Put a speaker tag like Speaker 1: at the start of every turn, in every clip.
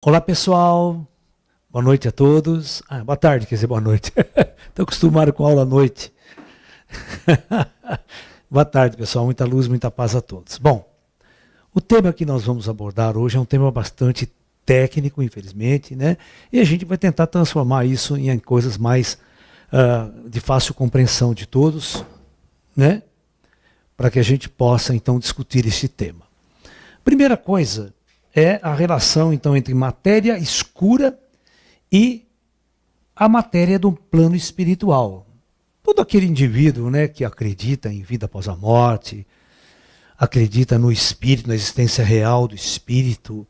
Speaker 1: Olá pessoal, boa noite a todos. Boa tarde, quer dizer, boa noite. Estou acostumado com aula à noite. Boa tarde pessoal, muita luz, muita paz a todos. Bom, o tema que nós vamos abordar hoje é um tema bastante técnico, infelizmente, né? E a gente vai tentar transformar isso em coisas mais de fácil compreensão de todos, né? Para que a gente possa então discutir esse tema. Primeira coisa é a relação então entre matéria escura e a matéria do plano espiritual. Todo aquele indivíduo, né, que acredita em vida após a morte, acredita no espírito, na existência real do espírito.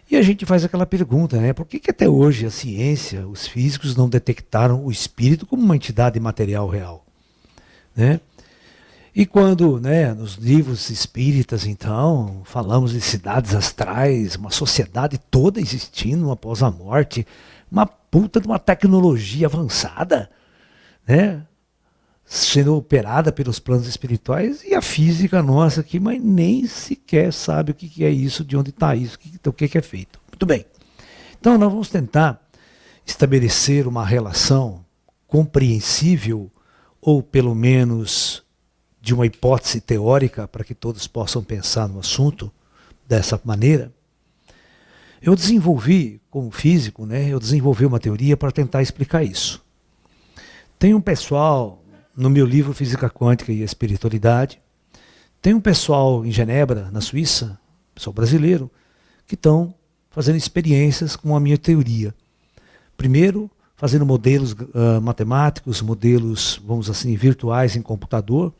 Speaker 1: E a gente faz aquela pergunta, né, por que até hoje a ciência, os físicos não detectaram o espírito como uma entidade material real, né? E quando, né, nos livros espíritas, então, falamos de cidades astrais, uma sociedade toda existindo após a morte, uma puta de uma tecnologia avançada, né, sendo operada pelos planos espirituais, e a física nossa aqui, mas nem sequer sabe o que é isso, de onde está isso, o que é feito. Muito bem. Então nós vamos tentar estabelecer uma relação compreensível, ou pelo menos de uma hipótese teórica para que todos possam pensar no assunto dessa maneira. Eu desenvolvi, como físico, né, eu desenvolvi uma teoria para tentar explicar isso. Tem um pessoal, no meu livro Física Quântica e Espiritualidade, tem um pessoal em Genebra, na Suíça, pessoal brasileiro, que estão fazendo experiências com a minha teoria. Primeiro, fazendo modelos matemáticos, modelos, vamos assim, virtuais em computador,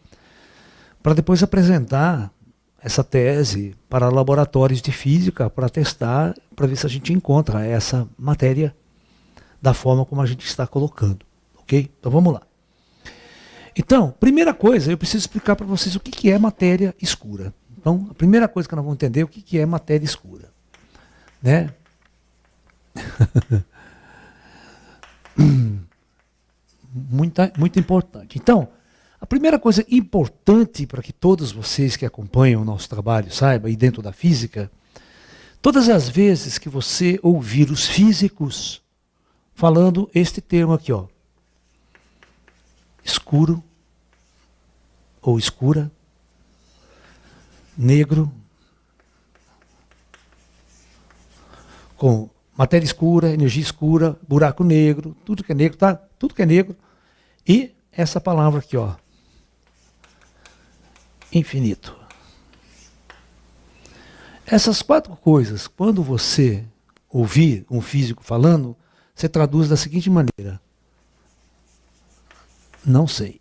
Speaker 1: para depois apresentar essa tese para laboratórios de física, para testar, para ver se a gente encontra essa matéria da forma como a gente está colocando. Ok? Então vamos lá. Então, primeira coisa, eu preciso explicar para vocês o que é matéria escura. Então, a primeira coisa que nós vamos entender é o que é matéria escura. Né? Muito importante. Então, a primeira coisa importante para que todos vocês que acompanham o nosso trabalho saibam, e dentro da física, todas as vezes que você ouvir os físicos falando este termo aqui, ó, escuro ou escura, negro, com matéria escura, energia escura, buraco negro, tudo que é negro, tá? Tudo que é negro. E essa palavra aqui, ó, infinito. Essas quatro coisas, quando você ouvir um físico falando, você traduz da seguinte maneira: não sei.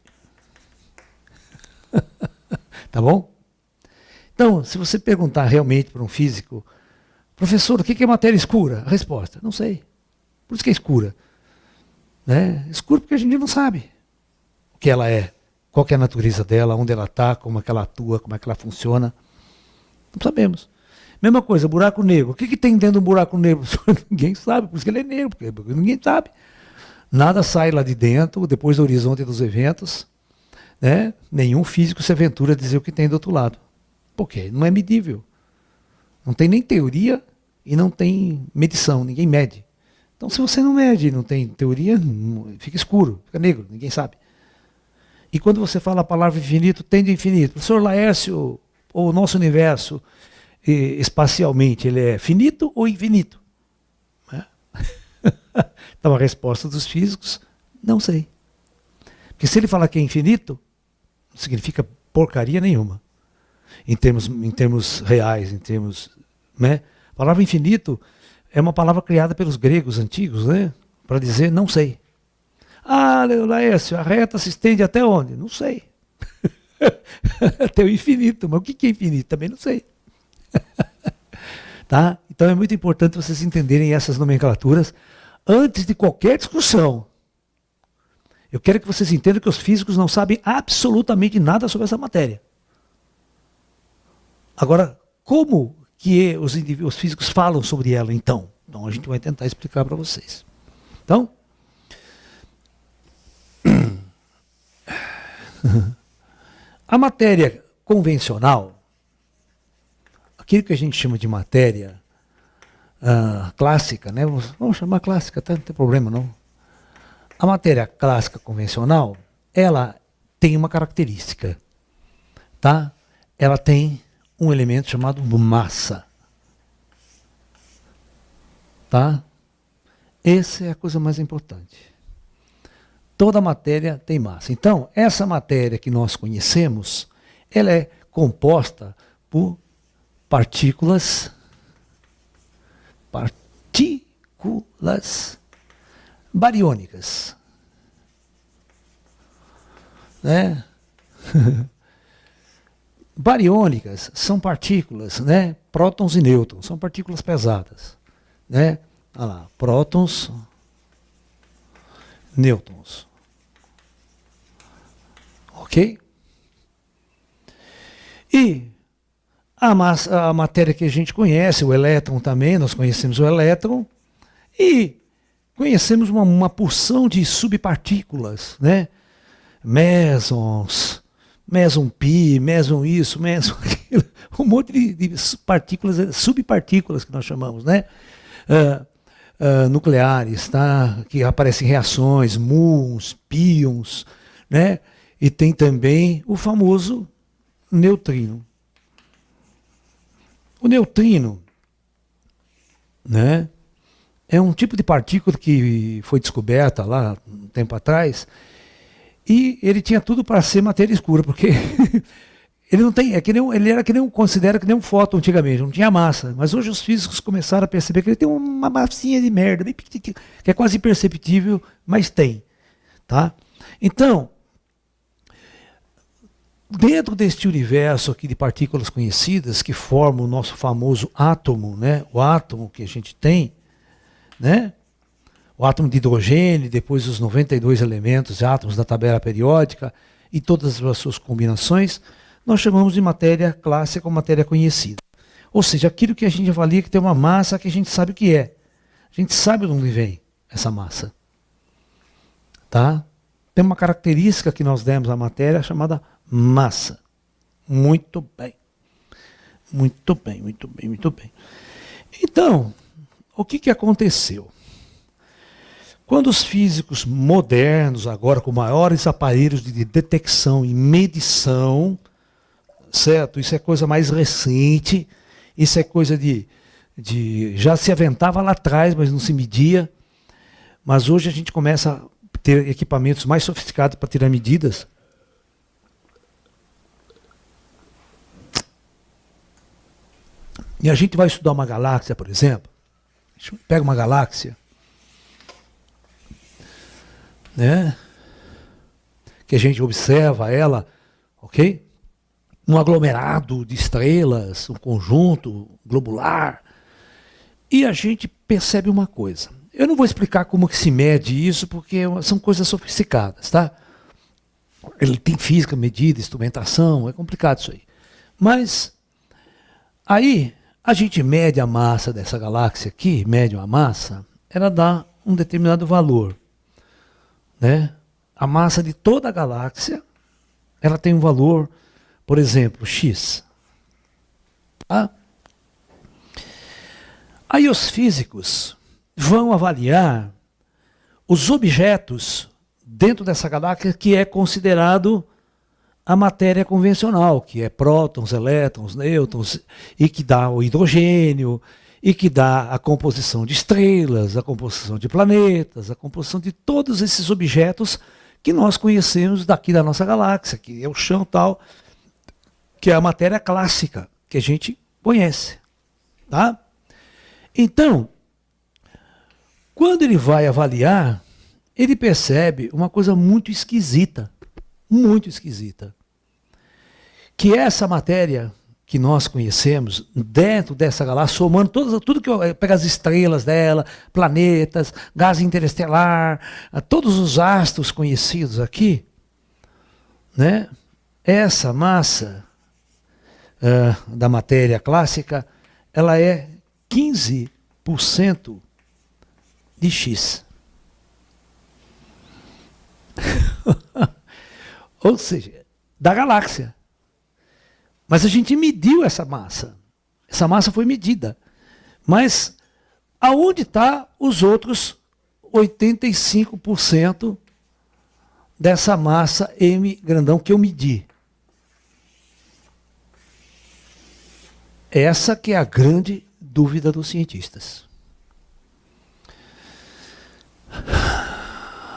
Speaker 1: Tá bom? Então, se você perguntar realmente para um físico, professor, o que é matéria escura? A resposta: não sei. Por isso que é escura. Né? Escura porque a gente não sabe o que ela é, qual que é a natureza dela, onde ela está, como é que ela atua, como é que ela funciona. Não sabemos. Mesma coisa, buraco negro. O que tem dentro do buraco negro? Ninguém sabe, por isso que ele é negro, porque ninguém sabe. Nada sai lá de dentro, depois do horizonte dos eventos. Né? Nenhum físico se aventura a dizer o que tem do outro lado. Porque não é medível. Não tem nem teoria e não tem medição, ninguém mede. Então, se você não mede, não tem teoria, fica escuro, fica negro, ninguém sabe. E quando você fala a palavra infinito, tende a infinito. Professor Laércio, o nosso universo, espacialmente, ele é finito ou infinito? Né? Então, a resposta dos físicos, não sei. Porque se ele falar que é infinito, não significa porcaria nenhuma. Em termos reais, em termos... Né? A palavra infinito é uma palavra criada pelos gregos antigos, né? Para dizer não sei. Ah, Laércio, a reta se estende até onde? Não sei. Até o infinito. Mas o que é infinito? Também não sei. Tá? Então é muito importante vocês entenderem essas nomenclaturas antes de qualquer discussão. Eu quero que vocês entendam que os físicos não sabem absolutamente nada sobre essa matéria. Agora, como que os físicos falam sobre ela, então? Então a gente vai tentar explicar para vocês. Então, a matéria convencional, aquilo que a gente chama de matéria clássica, né? Vamos chamar clássica, tá? Não tem problema não. A matéria clássica convencional, ela tem uma característica, tá? Ela tem um elemento chamado massa, tá? Essa é a coisa mais importante. Toda matéria tem massa. Então, essa matéria que nós conhecemos, ela é composta por partículas bariônicas, né? Bariônicas são partículas, né? Prótons e nêutrons, são partículas pesadas, né? Olha lá, prótons, nêutrons, ok? E a matéria que a gente conhece, o elétron também, nós conhecemos o elétron, e conhecemos uma porção de subpartículas, né? Mesons, meson pi, meson isso, meson aquilo, um monte de partículas, subpartículas que nós chamamos, né? Nucleares, tá? Que aparecem reações, muons, pions, né? E tem também o famoso neutrino. O neutrino, né, é um tipo de partícula que foi descoberta lá um tempo atrás, e ele tinha tudo para ser matéria escura, porque ele não tem, ele era que nem considera que nem um fóton antigamente, não tinha massa, mas hoje os físicos começaram a perceber que ele tem uma massinha de merda, bem pequenininha, que é quase imperceptível, mas tem, tá? Então, dentro deste universo aqui de partículas conhecidas que formam o nosso famoso átomo, né? O átomo que a gente tem, né? O átomo de hidrogênio, depois os 92 elementos, átomos da tabela periódica e todas as suas combinações, nós chamamos de matéria clássica ou matéria conhecida. Ou seja, aquilo que a gente avalia que tem uma massa que a gente sabe o que é. A gente sabe de onde vem essa massa. Tá? Tem uma característica que nós demos à matéria chamada massa. Muito bem. Muito bem, muito bem, muito bem. Então, o que aconteceu? Quando os físicos modernos, agora com maiores aparelhos de detecção e medição, certo? Isso é coisa mais recente, isso é coisa já se aventava lá atrás, mas não se media. Mas hoje a gente começa a ter equipamentos mais sofisticados para tirar medidas. E a gente vai estudar uma galáxia, por exemplo. Pega uma galáxia, né? Que a gente observa ela, ok? Um aglomerado de estrelas, um conjunto globular. E a gente percebe uma coisa. Eu não vou explicar como que se mede isso, porque são coisas sofisticadas, tá? Ele tem física, medida, instrumentação, é complicado isso aí. Mas, aí, a gente mede a massa dessa galáxia aqui, mede uma massa, ela dá um determinado valor, né? A massa de toda a galáxia, ela tem um valor, por exemplo, X. Tá? Aí os físicos vão avaliar os objetos dentro dessa galáxia que é considerado a matéria convencional, que é prótons, elétrons, nêutrons, e que dá o hidrogênio, e que dá a composição de estrelas, a composição de planetas, a composição de todos esses objetos que nós conhecemos daqui da nossa galáxia, que é o chão tal, que é a matéria clássica, que a gente conhece. Tá? Então, quando ele vai avaliar, ele percebe uma coisa muito esquisita, que essa matéria que nós conhecemos dentro dessa galáxia, somando tudo que pega as estrelas dela, planetas, gás interestelar, todos os astros conhecidos aqui, né? Essa massa da matéria clássica, ela é 15% de X. Ou seja, da galáxia. Mas a gente mediu essa massa. Essa massa foi medida. Mas aonde está os outros 85% dessa massa M grandão que eu medi? Essa que é a grande dúvida dos cientistas.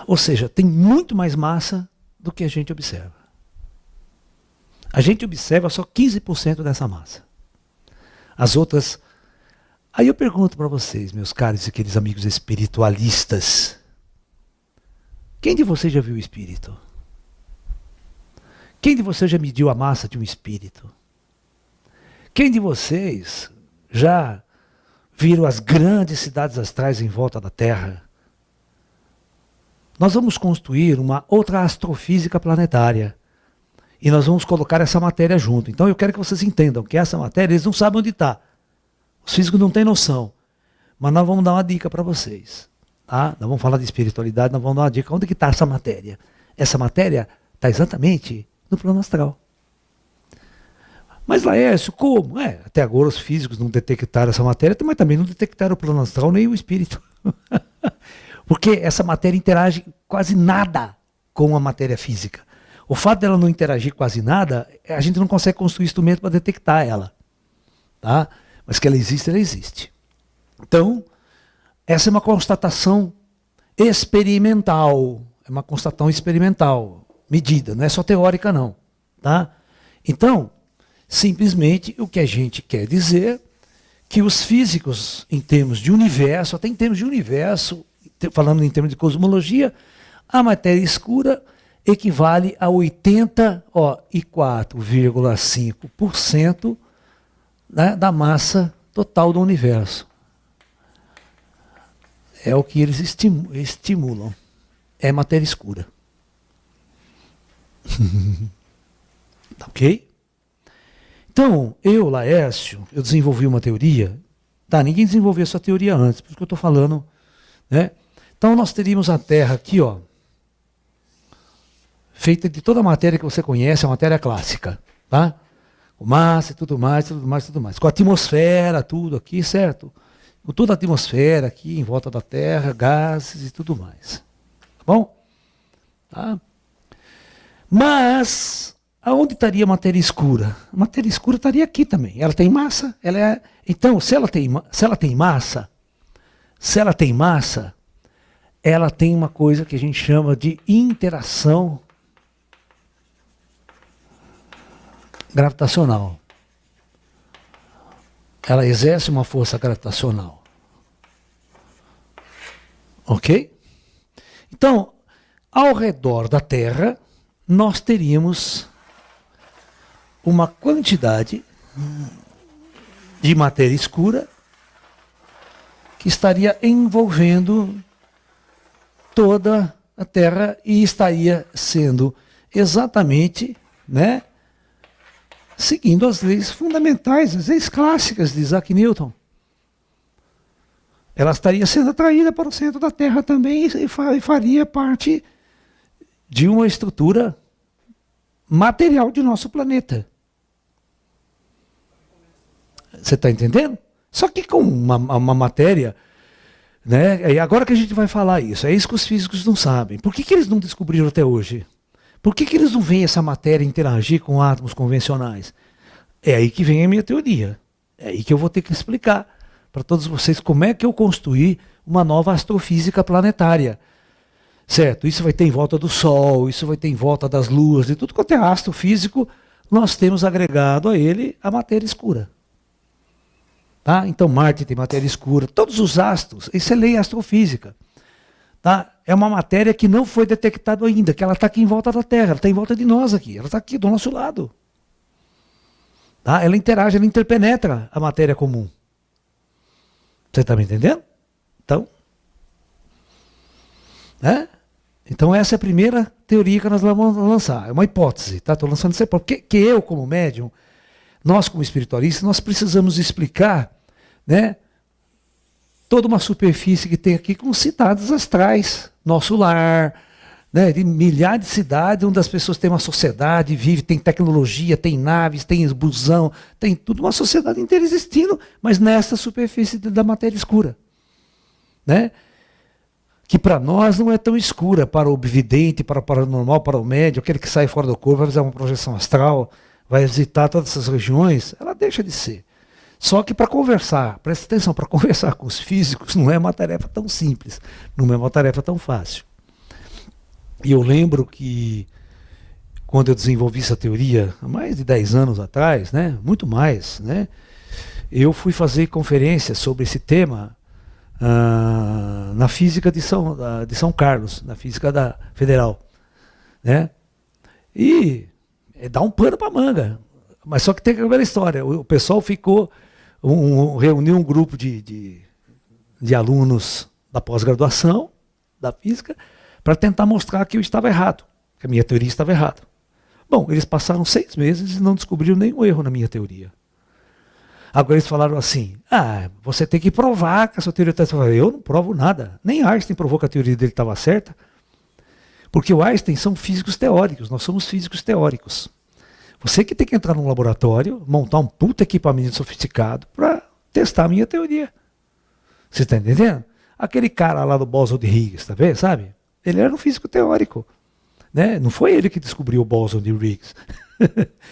Speaker 1: Ou seja, tem muito mais massa do que a gente observa. A gente observa só 15% dessa massa. As outras... Aí eu pergunto para vocês, meus caros e queridos amigos espiritualistas, quem de vocês já viu o espírito? Quem de vocês já mediu a massa de um espírito? Quem de vocês já viram as grandes cidades astrais em volta da Terra? Nós vamos construir uma outra astrofísica planetária. E nós vamos colocar essa matéria junto. Então eu quero que vocês entendam que essa matéria, eles não sabem onde está. Os físicos não têm noção. Mas nós vamos dar uma dica para vocês. Tá? Nós vamos falar de espiritualidade, nós vamos dar uma dica. Onde que está essa matéria? Essa matéria está exatamente no plano astral. Mas Laércio, como? Até agora os físicos não detectaram essa matéria, mas também não detectaram o plano astral nem o espírito. Porque essa matéria interage quase nada com a matéria física. O fato dela não interagir quase nada, a gente não consegue construir instrumento para detectar ela. Tá? Mas que ela existe, ela existe. Então, essa é uma constatação experimental. É uma constatação experimental, medida, não é só teórica não. Tá? Então, simplesmente o que a gente quer dizer que os físicos, em termos de universo, até em termos de universo, falando em termos de cosmologia, a matéria escura equivale a 84,5%, né, da massa total do universo. É o que eles estimulam. É matéria escura. Tá ok? Então, eu, Laércio, eu desenvolvi uma teoria. Tá, ninguém desenvolveu essa teoria antes, por isso que eu estou falando. Né? Então, nós teríamos a Terra aqui, ó, feita de toda a matéria que você conhece, a matéria clássica. Tá? Com massa e tudo mais, tudo mais, tudo mais. Com a atmosfera, tudo aqui, certo? Com toda a atmosfera aqui em volta da Terra, gases e tudo mais. Tá bom? Tá? Mas, aonde estaria a matéria escura? A matéria escura estaria aqui também. Ela tem massa, ela é... Então, se ela tem massa, ela tem uma coisa que a gente chama de interação gravitacional. Ela exerce uma força gravitacional. Ok? Então, ao redor da Terra, nós teríamos uma quantidade de matéria escura que estaria envolvendo toda a Terra e estaria sendo exatamente, né, seguindo as leis fundamentais, as leis clássicas de Isaac Newton. Ela estaria sendo atraída para o centro da Terra também e faria parte de uma estrutura material de nosso planeta. Você está entendendo? Só que com uma matéria, né? E agora que a gente vai falar isso, é isso que os físicos não sabem. Por que eles não descobriram até hoje? Por que eles não veem essa matéria interagir com átomos convencionais? É aí que vem a minha teoria. É aí que eu vou ter que explicar para todos vocês como é que eu construí uma nova astrofísica planetária. Certo? Isso vai ter em volta do Sol, isso vai ter em volta das luas, de tudo quanto é astrofísico, nós temos agregado a ele a matéria escura. Tá? Então Marte tem matéria escura, todos os astros, isso é lei astrofísica. Tá? É uma matéria que não foi detectada ainda, que ela está aqui em volta da Terra, ela está em volta de nós aqui, ela está aqui do nosso lado. Tá? Ela interage, ela interpenetra a matéria comum. Você está me entendendo? Então, né? Então essa é a primeira teoria que nós vamos lançar, é uma hipótese, tá? Estou lançando isso porque eu, como médium, nós como espiritualistas, nós precisamos explicar, né, toda uma superfície que tem aqui com cidades astrais, nosso lar, né, de milhares de cidades onde as pessoas têm uma sociedade, vivem, tem tecnologia, tem naves, tem busão, tem tudo, uma sociedade inteira existindo, mas nessa superfície da matéria escura. né? Que para nós não é tão escura, para o vidente, para o paranormal, para o médium, aquele que sai fora do corpo, vai fazer uma projeção astral, vai visitar todas essas regiões, ela deixa de ser. Só que para conversar, presta atenção, para conversar com os físicos não é uma tarefa tão simples, não é uma tarefa tão fácil. E eu lembro que quando eu desenvolvi essa teoria, há mais de 10 anos atrás, né, muito mais, né, eu fui fazer conferências sobre esse tema na física de São Carlos, na física da Federal, né? E dá um pano para manga. Mas só que tem aquela história, o pessoal ficou, reuniu um grupo de alunos da pós-graduação da física para tentar mostrar que eu estava errado, que a minha teoria estava errada. Bom, eles passaram 6 meses e não descobriram nenhum erro na minha teoria. Agora eles falaram assim, você tem que provar que a sua teoria está certa. Eu não provo nada. Nem Einstein provou que a teoria dele estava certa. Porque o Einstein são físicos teóricos, nós somos físicos teóricos. Você que tem que entrar num laboratório, montar um puta equipamento sofisticado para testar a minha teoria. Você está entendendo? Aquele cara lá do bóson de Higgs, tá vendo, sabe? Ele era um físico teórico. Né? Não foi ele que descobriu o bóson de Higgs.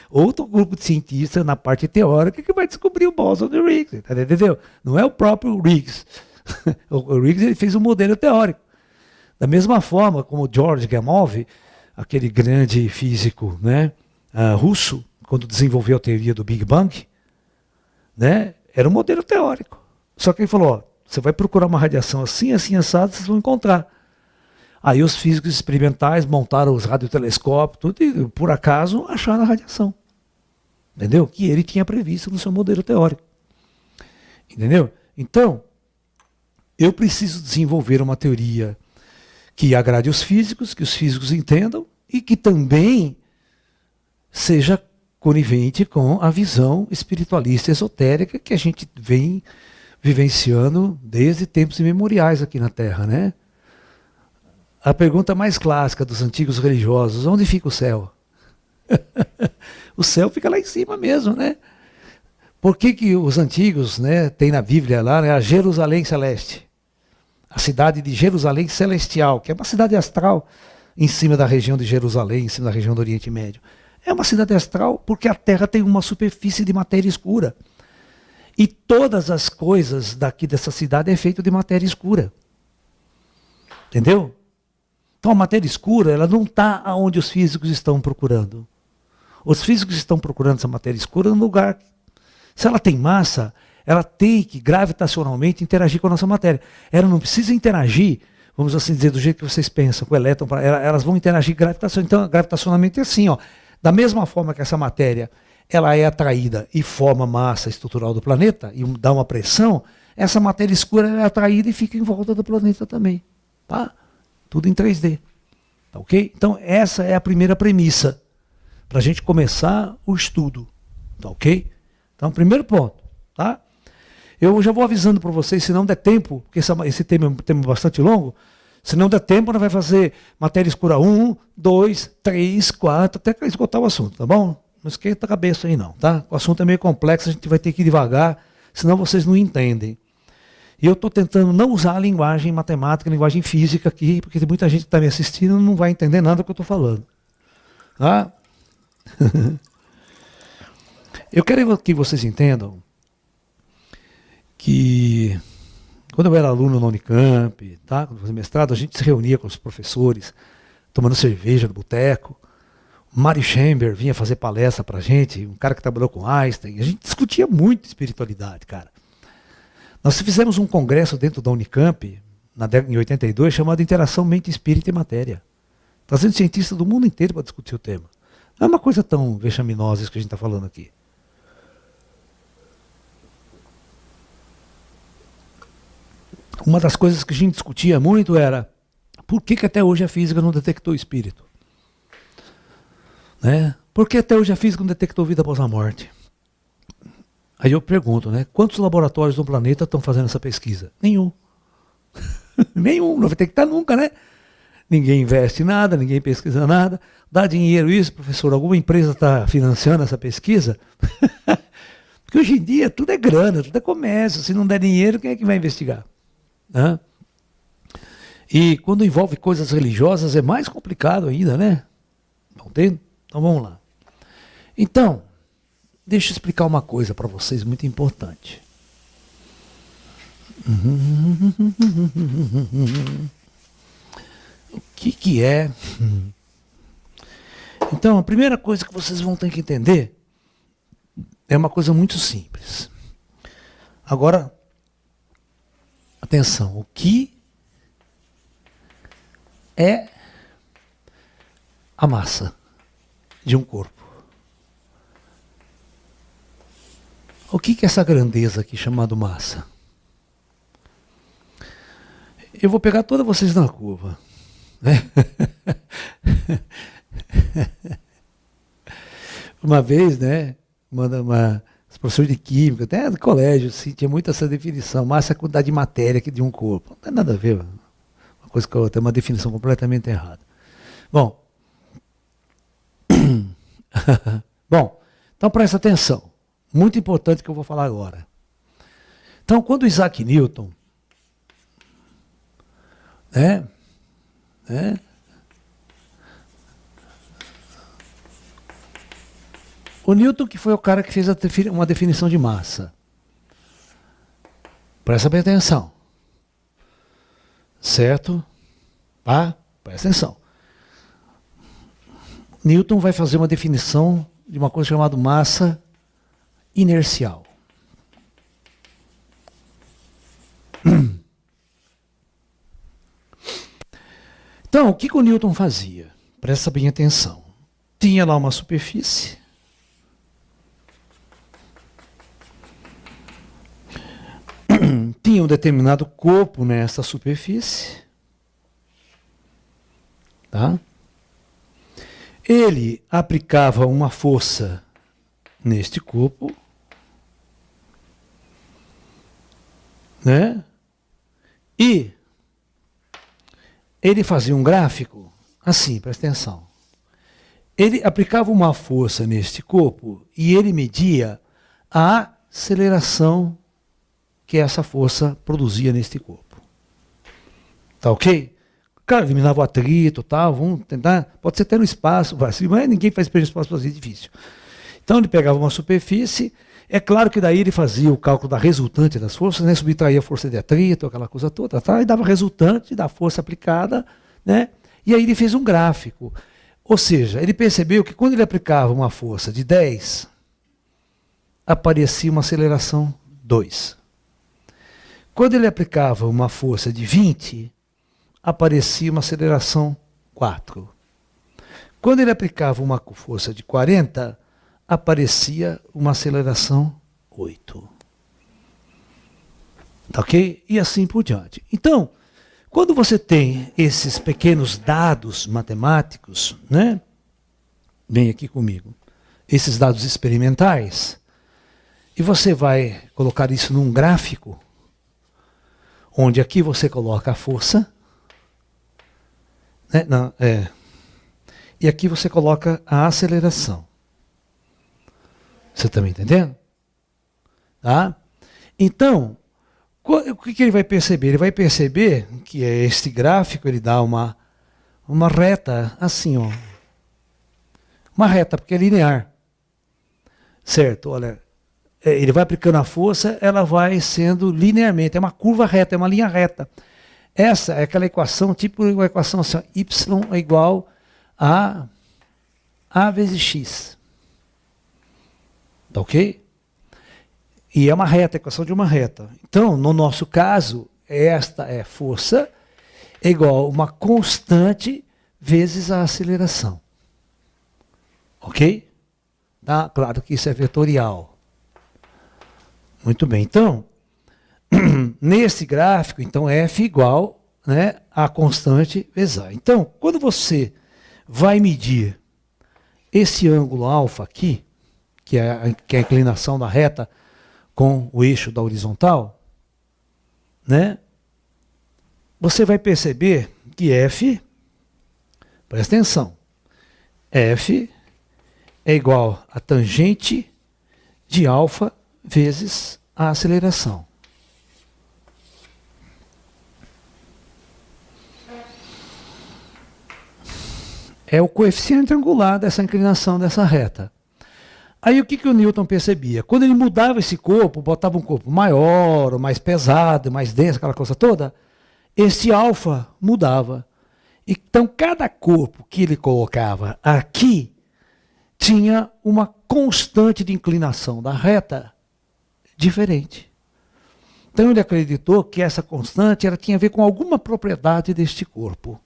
Speaker 1: Outro grupo de cientistas na parte teórica que vai descobrir o bóson de Higgs, entendeu? Não é o próprio Higgs. O Higgs ele fez um modelo teórico. Da mesma forma como George Gamow, aquele grande físico, né, russo, quando desenvolveu a teoria do Big Bang, né, era um modelo teórico. Só que ele falou, você vai procurar uma radiação assim, assim, assado, vocês vão encontrar. Aí os físicos experimentais montaram os radiotelescópios, tudo, e por acaso acharam a radiação. Entendeu? Que ele tinha previsto no seu modelo teórico. Entendeu? Então, eu preciso desenvolver uma teoria que agrade os físicos, que os físicos entendam, e que também seja conivente com a visão espiritualista esotérica que a gente vem vivenciando desde tempos imemoriais aqui na Terra, né? A pergunta mais clássica dos antigos religiosos, onde fica o céu? O céu fica lá em cima mesmo, né? Por que os antigos, né, tem na Bíblia lá, né, a Jerusalém Celeste? A cidade de Jerusalém Celestial, que é uma cidade astral em cima da região de Jerusalém, em cima da região do Oriente Médio. É uma cidade astral porque a Terra tem uma superfície de matéria escura. E todas as coisas daqui dessa cidade é feito de matéria escura. Entendeu? Então a matéria escura, ela não está onde os físicos estão procurando. Os físicos estão procurando essa matéria escura no lugar. Se ela tem massa, ela tem que gravitacionalmente interagir com a nossa matéria. Ela não precisa interagir, vamos assim dizer, do jeito que vocês pensam, com o elétron, elas vão interagir gravitacionalmente. Então, gravitacionalmente é assim, ó. Da mesma forma que essa matéria ela é atraída e forma a massa estrutural do planeta, e dá uma pressão, essa matéria escura é atraída e fica em volta do planeta também. Tá? Tudo em 3D. Tá ok? Então, essa é a primeira premissa para a gente começar o estudo. Tá ok? Então, primeiro ponto. Tá? Eu já vou avisando para vocês, se não der tempo, porque esse tema é um tema bastante longo, se não der tempo, nós vamos fazer matéria escura 1, 2, 3, 4, até esgotar o assunto, tá bom? Não esquenta a cabeça aí não, tá? O assunto é meio complexo, a gente vai ter que ir devagar, senão vocês não entendem. E eu estou tentando não usar a linguagem matemática, a linguagem física aqui, porque tem muita gente que está me assistindo e não vai entender nada do que eu estou falando. Tá? Eu quero que vocês entendam que quando eu era aluno na Unicamp, tá? Quando eu fazia mestrado, a gente se reunia com os professores, tomando cerveja no boteco. O Mary Chamber vinha fazer palestra para a gente, um cara que trabalhou com Einstein. A gente discutia muito espiritualidade, cara. Nós fizemos um congresso dentro da Unicamp, em 82, chamado Interação Mente, Espírito e Matéria. Trazendo cientistas do mundo inteiro para discutir o tema. Não é uma coisa tão vexaminosa isso que a gente está falando aqui. Uma das coisas que a gente discutia muito era por que até hoje a física não detectou o espírito? Né? Por que até hoje a física não detectou vida após a morte? Aí eu pergunto, né? Quantos laboratórios do planeta estão fazendo essa pesquisa? Nenhum. Nenhum, não vai ter que estar nunca, né? Ninguém investe nada, ninguém pesquisa nada. Dá dinheiro isso, professor? Alguma empresa está financiando essa pesquisa? Porque hoje em dia tudo é grana, tudo é comércio. Se não der dinheiro, quem é que vai investigar? Né? E quando envolve coisas religiosas é mais complicado ainda, né? Entende? Então vamos lá. Então, deixa eu explicar uma coisa para vocês muito importante. O que é? Então, a primeira coisa que vocês vão ter que entender é uma coisa muito simples. Agora, atenção, o que é a massa de um corpo? O que é essa grandeza aqui chamada massa? Eu vou pegar todas vocês na curva, né? Uma vez, né, professor de química, até no colégio, assim, tinha muito essa definição, massa é a quantidade de matéria aqui de um corpo. Não tem nada a ver, uma coisa com a outra, é uma definição completamente errada. Bom, então presta atenção, muito importante que eu vou falar agora. Então, quando Isaac Newton, né, o Newton que foi o cara que fez uma definição de massa. Presta bem atenção. Certo? Tá? Presta atenção. Newton vai fazer uma definição de uma coisa chamada massa inercial. Então, o que o Newton fazia? Presta bem atenção. Tinha lá uma superfície. Tinha um determinado corpo nessa superfície. Tá? Ele aplicava uma força neste corpo, né? E ele fazia um gráfico assim, presta atenção. Ele aplicava uma força neste corpo e ele media a aceleração que essa força produzia neste corpo. Tá ok? Claro, eliminava o atrito, tal, vamos tentar, pode ser até no espaço, mas ninguém faz perder espaço, fazer difícil. Então ele pegava uma superfície, é claro que daí ele fazia o cálculo da resultante das forças, né, subtraía a força de atrito, aquela coisa toda, tá, e dava resultante da força aplicada, né, e aí ele fez um gráfico. Ou seja, ele percebeu que quando ele aplicava uma força de 10, aparecia uma aceleração 2. Quando ele aplicava uma força de 20, aparecia uma aceleração 4. Quando ele aplicava uma força de 40, aparecia uma aceleração 8. Tá ok? E assim por diante. Então, quando você tem esses pequenos dados matemáticos, né? Vem aqui comigo. Esses dados experimentais, e você vai colocar isso num gráfico, onde aqui você coloca a força, né? Não, e aqui você coloca a aceleração. Você está me entendendo? Tá? Então, o que ele vai perceber? Ele vai perceber que este gráfico ele dá uma reta assim, ó. Uma reta, porque é linear. Certo? Olha, ele vai aplicando a força, ela vai sendo linearmente, é uma curva reta, é uma linha reta. Essa é aquela equação, tipo uma equação assim, y é igual a vezes x. Tá ok? E é uma reta, a equação de uma reta. Então, no nosso caso, esta é força é igual a uma constante vezes a aceleração. Ok? Tá? Claro que isso é vetorial. Muito bem. Então, nesse gráfico, então, F igual, né, a constante vezes A. Então, quando você vai medir esse ângulo alfa aqui, que é a inclinação da reta com o eixo da horizontal, né, você vai perceber que F, presta atenção, F é igual a tangente de alfa vezes a aceleração. É o coeficiente angular dessa inclinação dessa reta. Aí o que o Newton percebia? Quando ele mudava esse corpo, botava um corpo maior, mais pesado, mais denso, aquela coisa toda, esse alfa mudava. Então cada corpo que ele colocava aqui tinha uma constante de inclinação da reta diferente. Então ele acreditou que essa constante tinha a ver com alguma propriedade deste corpo,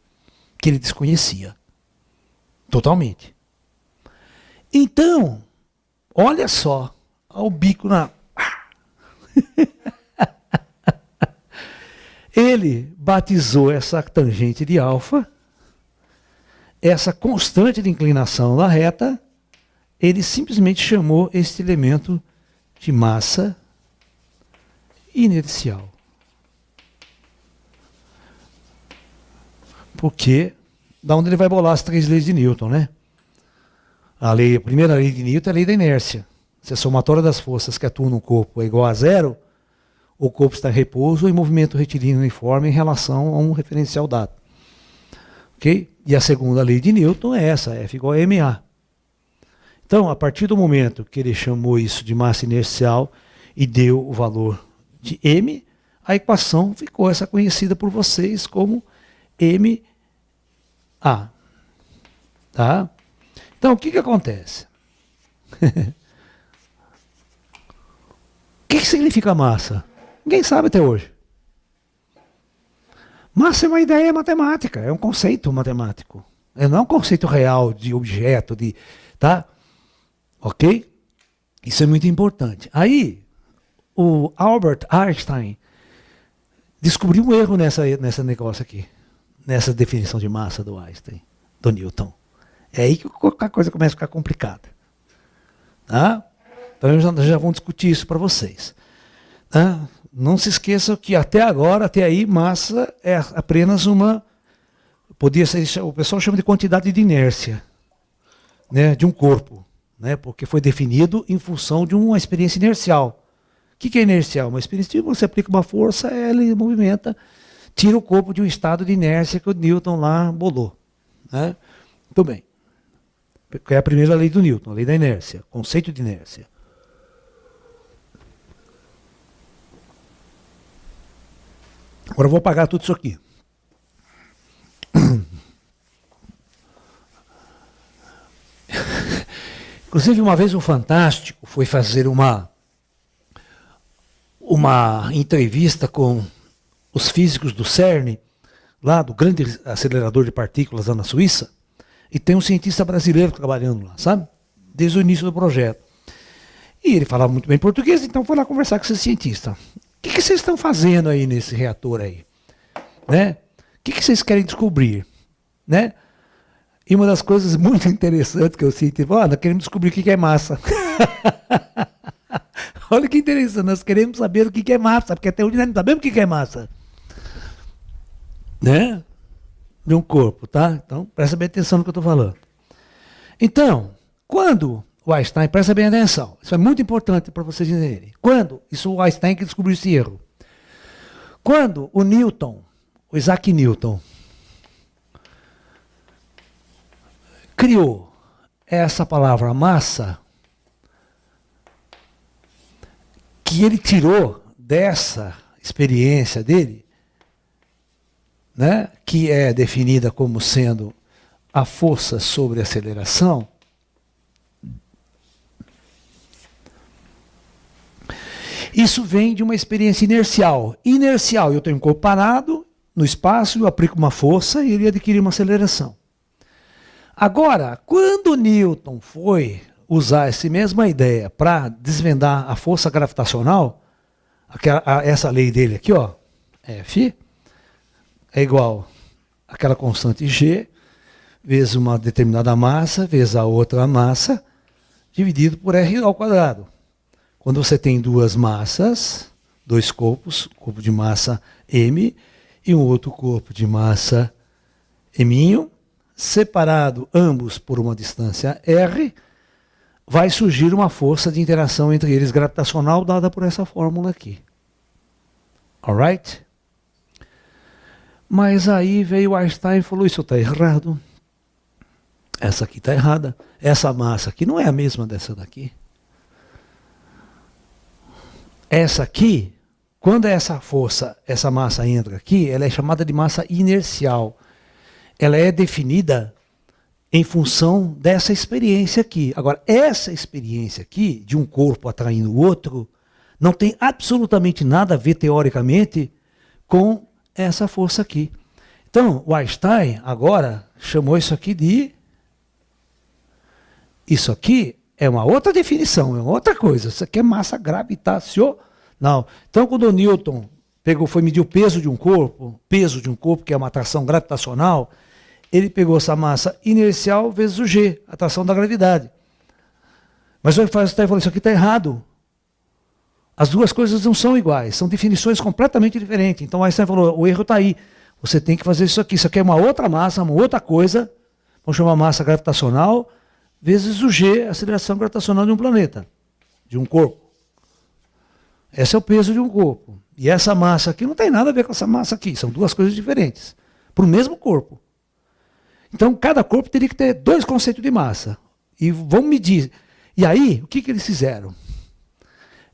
Speaker 1: que ele desconhecia. Totalmente. Então, olha só, o bico na... Ele batizou essa tangente de alfa, essa constante de inclinação da reta, ele simplesmente chamou este elemento de massa inercial. Porque, da onde ele vai bolar as 3 leis de Newton, né? A primeira lei de Newton é a lei da inércia. Se a somatória das forças que atuam no corpo é igual a zero, o corpo está em repouso ou em movimento retilíneo uniforme em relação a um referencial dado. Ok? E a segunda lei de Newton é essa, F igual a ma. Então, a partir do momento que ele chamou isso de massa inercial e deu o valor de m, a equação ficou essa conhecida por vocês como ma. Tá? Então, o que acontece? O que significa massa? Ninguém sabe até hoje. Massa é uma ideia matemática, é um conceito matemático. Não é um conceito real de objeto, tá? Ok? Isso é muito importante. Aí, o Albert Einstein descobriu um erro nessa negócio aqui, nessa definição de massa do Einstein, do Newton. É aí que a coisa começa a ficar complicada. Tá? Então, eu já vou discutir isso para vocês. Tá? Não se esqueçam que até agora, até aí, massa é apenas uma... Podia ser, o pessoal chama de quantidade de inércia, né, de um corpo, né, porque foi definido em função de uma experiência inercial. O que é inercial? Uma experiência que você aplica uma força, ela movimenta, tira o corpo de um estado de inércia que o Newton lá bolou. Né? Muito bem. É a primeira lei do Newton, a lei da inércia, conceito de inércia. Agora eu vou apagar tudo isso aqui. Inclusive, uma vez o Fantástico foi fazer uma entrevista com os físicos do CERN, lá do grande acelerador de partículas lá na Suíça, e tem um cientista brasileiro trabalhando lá, sabe? Desde o início do projeto. E ele falava muito bem português, então foi lá conversar com esse cientista. O que vocês estão fazendo aí nesse reator aí? Né? O que vocês querem descobrir? Né? E uma das coisas muito interessantes que eu sinto, nós queremos descobrir o que é massa. Olha que interessante, nós queremos saber o que é massa, porque até hoje nós não sabemos o que é massa. Né? De um corpo, tá? Então, presta bem atenção no que eu estou falando. Então, quando o Einstein, presta bem atenção, isso é muito importante para vocês entenderem. Quando, isso o Einstein que descobriu esse erro. Quando o Newton, o Isaac Newton, criou essa palavra massa, que ele tirou dessa experiência dele, né, que é definida como sendo a força sobre a aceleração, isso vem de uma experiência inercial. Inercial, eu tenho um corpo parado no espaço, eu aplico uma força e ele adquire uma aceleração. Agora, quando Newton foi usar essa mesma ideia para desvendar a força gravitacional, essa lei dele aqui, ó, F, é igual àquela constante G, vezes uma determinada massa, vezes a outra massa, dividido por R ao quadrado. Quando você tem duas massas, dois corpos, corpo de massa M e um outro corpo de massa M', separado ambos por uma distância R, vai surgir uma força de interação entre eles gravitacional dada por essa fórmula aqui. Alright? Mas aí veio Einstein e falou, isso está errado. Essa aqui está errada. Essa massa aqui não é a mesma dessa daqui. Essa aqui, quando essa força, essa massa entra aqui, ela é chamada de massa inercial. Ela é definida em função dessa experiência aqui. Agora, essa experiência aqui, de um corpo atraindo o outro, não tem absolutamente nada a ver, teoricamente, com essa força aqui. Então, o Einstein, agora, chamou isso aqui de... Isso aqui é uma outra definição, é uma outra coisa. Isso aqui é massa gravitacional. Então, quando o Newton foi medir o peso de um corpo, que é uma atração gravitacional, ele pegou essa massa inercial vezes o G, a atração da gravidade. Mas o Einstein falou, isso aqui está errado. As duas coisas não são iguais, são definições completamente diferentes. Então o Einstein falou, o erro está aí. Você tem que fazer isso aqui é uma outra massa, uma outra coisa, vamos chamar massa gravitacional, vezes o G, a aceleração gravitacional de um planeta, de um corpo. Esse é o peso de um corpo. E essa massa aqui não tem nada a ver com essa massa aqui, são duas coisas diferentes, para o mesmo corpo. Então cada corpo teria que ter dois conceitos de massa. E vamos medir. E aí, o que eles fizeram?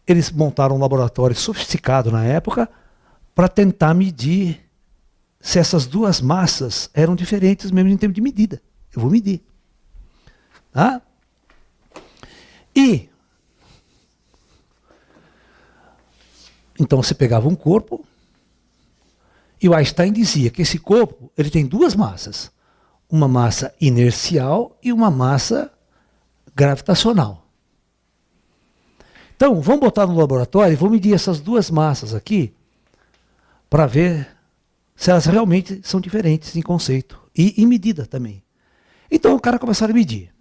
Speaker 1: Eles montaram um laboratório sofisticado na época para tentar medir se essas duas massas eram diferentes mesmo em termos de medida. Eu vou medir. Tá? E então você pegava um corpo e o Einstein dizia que esse corpo ele tem duas massas. Uma massa inercial e uma massa gravitacional. Então, vamos botar no laboratório e vamos medir essas duas massas aqui para ver se elas realmente são diferentes em conceito e em medida também. Então, o cara começaram a medir.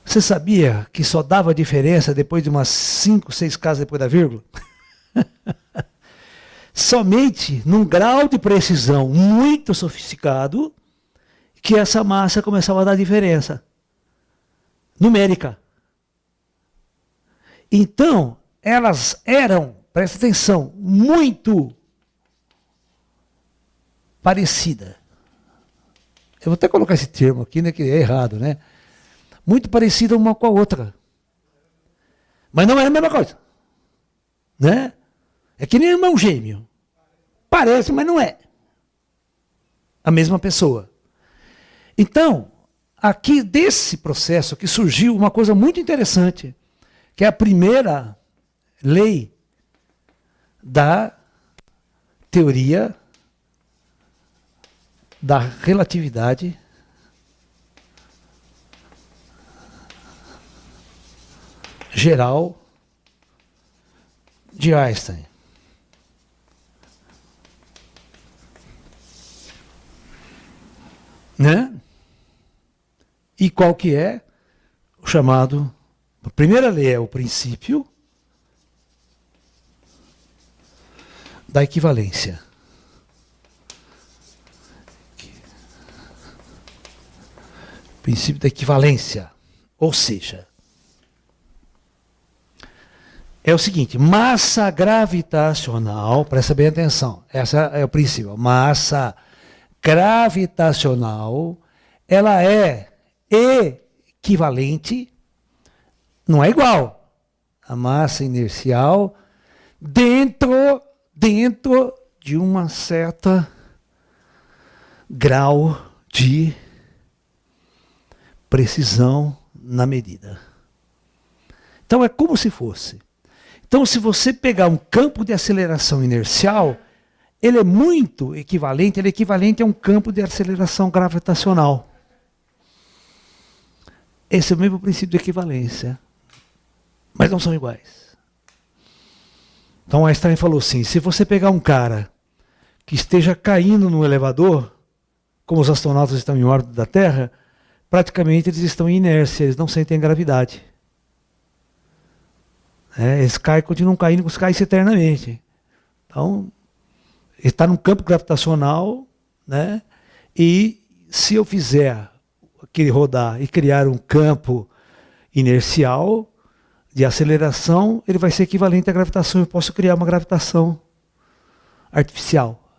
Speaker 1: Você sabia que só dava diferença depois de umas 5, 6 casas depois da vírgula? Somente num grau de precisão muito sofisticado que essa massa começava a dar diferença numérica. Então, elas eram, presta atenção, muito parecidas. Eu vou até colocar esse termo aqui, né, que é errado, né? Muito parecida uma com a outra. Mas não é a mesma coisa. Né? É que nem irmão gêmeo. Parece, mas não é a mesma pessoa. Então, aqui desse processo que surgiu uma coisa muito interessante, que é a primeira lei da teoria da relatividade geral de Einstein. Né? E qual que é o chamado... A primeira lei é o princípio da equivalência. Princípio da equivalência. Ou seja, é o seguinte, massa gravitacional, presta bem atenção, essa é o princípio, massa gravitacional, ela é equivalente, não é igual, a massa inercial dentro de uma certa grau de precisão na medida. Então é como se fosse. Então se você pegar um campo de aceleração inercial, ele é muito equivalente, ele é equivalente a um campo de aceleração gravitacional. Esse é o mesmo princípio de equivalência. Mas não são iguais. Então Einstein falou assim, se você pegar um cara que esteja caindo no elevador, como os astronautas estão em órbita da Terra, praticamente eles estão em inércia, eles não sentem gravidade. Eles caem, continuam caindo, caem eternamente. Então, está num campo gravitacional, né? E se eu fizer aquele rodar e criar um campo inercial de aceleração, ele vai ser equivalente à gravitação. Eu posso criar uma gravitação artificial.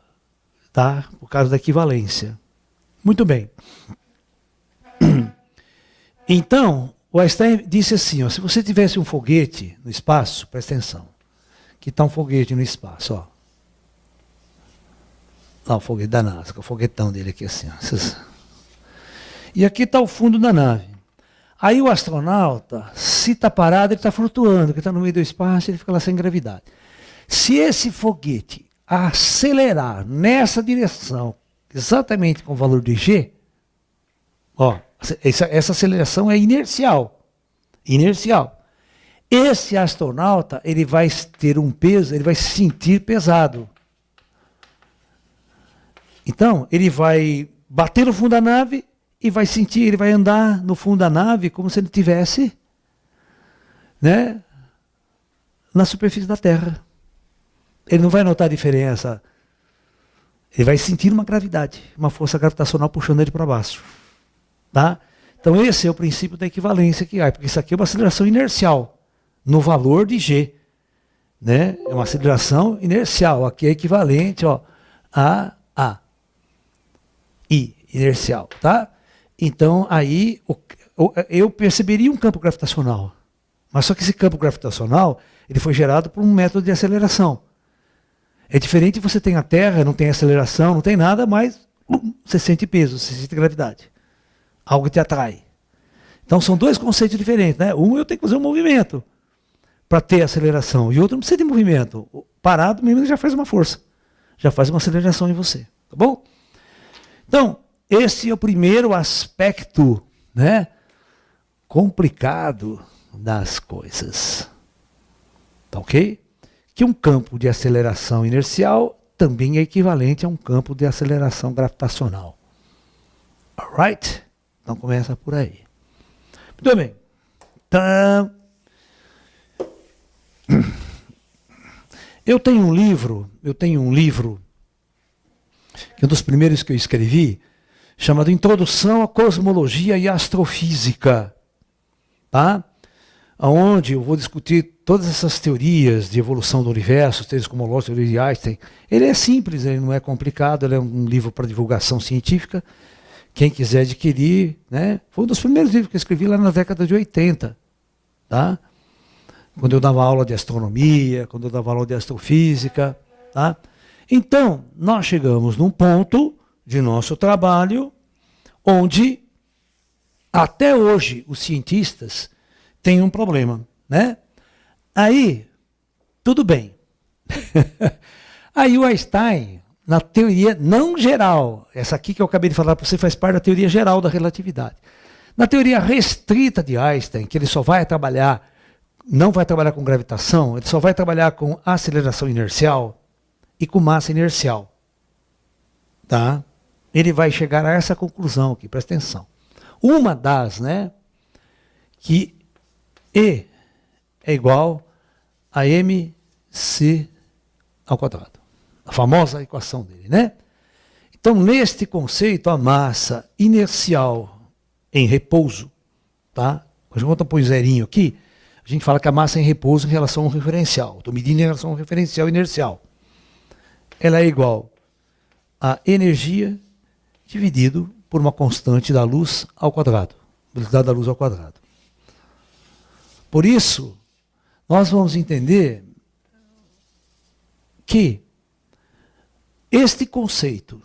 Speaker 1: tá? Por causa da equivalência. Muito bem. Então, o Einstein disse assim, ó, se você tivesse um foguete no espaço, presta atenção, que está um foguete no espaço, ó. Lá o foguete da NASA, o foguetão dele aqui assim, ó. E aqui está o fundo da nave. Aí o astronauta, se está parado, ele está flutuando, porque está no meio do espaço, ele fica lá sem gravidade. Se esse foguete acelerar nessa direção, exatamente com o valor de G, ó, essa aceleração é inercial. Inercial. Esse astronauta, ele vai ter um peso, ele vai se sentir pesado. Então, ele vai bater no fundo da nave e vai sentir, ele vai andar no fundo da nave como se ele estivesse, né, na superfície da Terra. Ele não vai notar a diferença. Ele vai sentir uma gravidade, uma força gravitacional puxando ele para baixo. Tá? Então esse é o princípio da equivalência que há, porque isso aqui é uma aceleração inercial, no valor de G. Né? É uma aceleração inercial, aqui é equivalente, ó, a I, inercial. Tá? Então aí eu perceberia um campo gravitacional, mas só que esse campo gravitacional ele foi gerado por um método de aceleração. É diferente, você tem a Terra, não tem aceleração, não tem nada, mas você sente peso, você sente gravidade. Algo te atrai. Então são dois conceitos diferentes, né? Um eu tenho que fazer um movimento para ter aceleração, e outro não precisa de movimento. Parado mesmo já faz uma força, já faz uma aceleração em você, tá bom? Então, esse é o primeiro aspecto, né, complicado das coisas. Tá ok? Que um campo de aceleração inercial também é equivalente a um campo de aceleração gravitacional. Alright? Então começa por aí. Muito bem. Então, eu tenho um livro, que é um dos primeiros que eu escrevi, chamado Introdução à Cosmologia e Astrofísica. Tá? Onde eu vou discutir todas essas teorias de evolução do universo, teorias cosmológicas, teoria de Einstein. Ele é simples, ele não é complicado, ele é um livro para divulgação científica. Quem quiser adquirir, né? Foi um dos primeiros livros que eu escrevi lá na década de 80. Tá? Quando eu dava aula de astronomia, quando eu dava aula de astrofísica. Tá? Então, nós chegamos num ponto de nosso trabalho onde, até hoje, os cientistas têm um problema, né? Aí, tudo bem. Aí o Einstein, na teoria não geral, essa aqui que eu acabei de falar para você faz parte da teoria geral da relatividade. Na teoria restrita de Einstein, que ele só vai trabalhar, não vai trabalhar com gravitação, ele só vai trabalhar com aceleração inercial e com massa inercial. Tá? Ele vai chegar a essa conclusão aqui, presta atenção. Uma das, né, que E é igual a mc ao quadrado. A famosa equação dele, né? Então, neste conceito, a massa inercial em repouso, tá? Quando eu põe zerinho aqui, a gente fala que a massa é em repouso em relação ao referencial. Estou medindo em relação ao referencial inercial. Ela é igual a energia dividido por uma constante da luz ao quadrado. Velocidade da luz ao quadrado. Por isso, nós vamos entender que este conceito,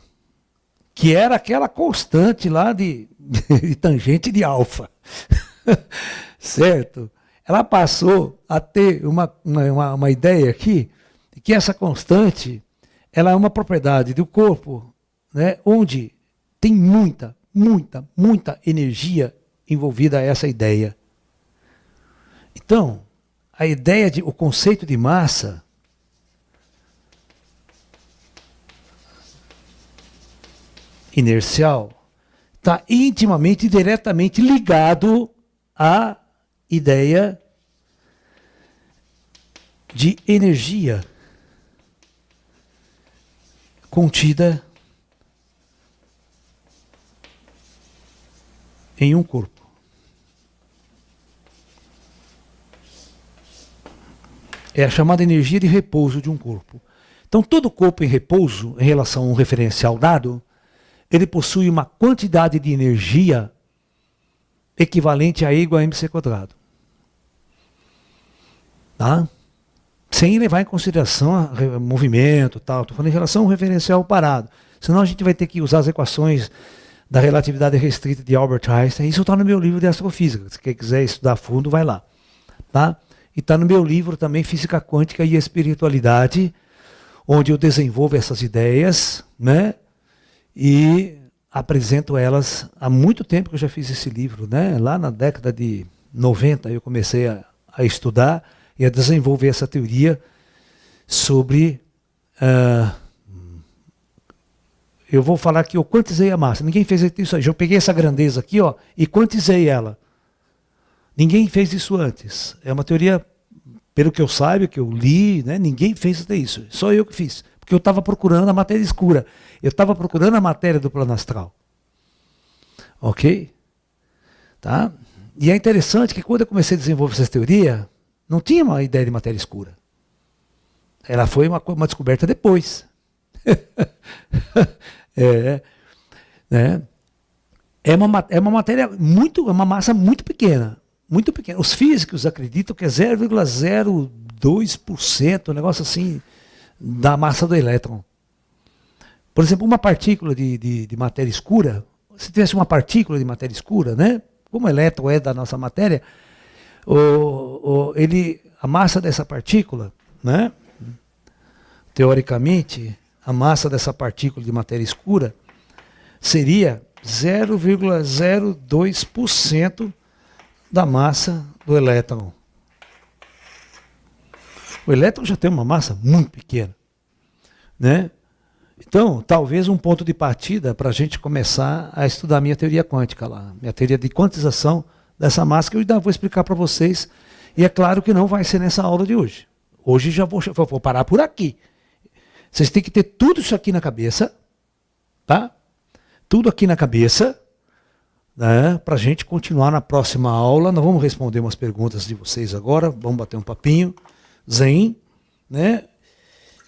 Speaker 1: que era aquela constante lá de tangente de alfa, certo? Ela passou a ter uma ideia aqui, de que essa constante, ela é uma propriedade do corpo, né, onde tem muita energia envolvida a essa ideia. Então, a ideia o conceito de massa inercial está intimamente e diretamente ligado à ideia de energia contida em um corpo. É a chamada energia de repouso de um corpo. Então, todo corpo em repouso, em relação a um referencial dado, ele possui uma quantidade de energia equivalente a E igual a mc². Tá? Sem levar em consideração o movimento, tal. Estou falando em relação ao referencial parado. Senão a gente vai ter que usar as equações da relatividade restrita de Albert Einstein. Isso está no meu livro de astrofísica. Se quem quiser estudar a fundo, vai lá. Tá? E está no meu livro também, Física Quântica e Espiritualidade, onde eu desenvolvo essas ideias, né? E apresento elas há muito tempo que eu já fiz esse livro, né? Lá na década de 90 eu comecei a estudar e a desenvolver essa teoria sobre... eu vou falar que eu quantizei a massa. Ninguém fez isso aí. Eu peguei essa grandeza aqui, ó, e quantizei ela. Ninguém fez isso antes. É uma teoria, pelo que eu saiba, que eu li, né? Ninguém fez isso. Só eu que fiz. Porque eu estava procurando a matéria escura. Eu estava procurando a matéria do plano astral. Ok? Tá? E é interessante que quando eu comecei a desenvolver essa teoria, não tinha uma ideia de matéria escura. Ela foi uma descoberta depois. É uma matéria muito, é uma massa muito pequena. Muito pequena. Os físicos acreditam que é 0,02%, um negócio assim, da massa do elétron. Por exemplo, uma partícula de matéria escura, se tivesse uma partícula de matéria escura, né? Como o elétron é da nossa matéria, a massa dessa partícula, né? Teoricamente, a massa dessa partícula de matéria escura seria 0,02% da massa do elétron. O elétron já tem uma massa muito pequena, né? Então, talvez um ponto de partida para a gente começar a estudar a minha teoria quântica lá, minha teoria de quantização dessa massa, que eu ainda vou explicar para vocês. E é claro que não vai ser nessa aula de hoje. Hoje já vou parar por aqui. Vocês têm que ter tudo isso aqui na cabeça, tá? Tudo aqui na cabeça, né? Para a gente continuar na próxima aula. Nós vamos responder umas perguntas de vocês agora, vamos bater um papinho, zen, né?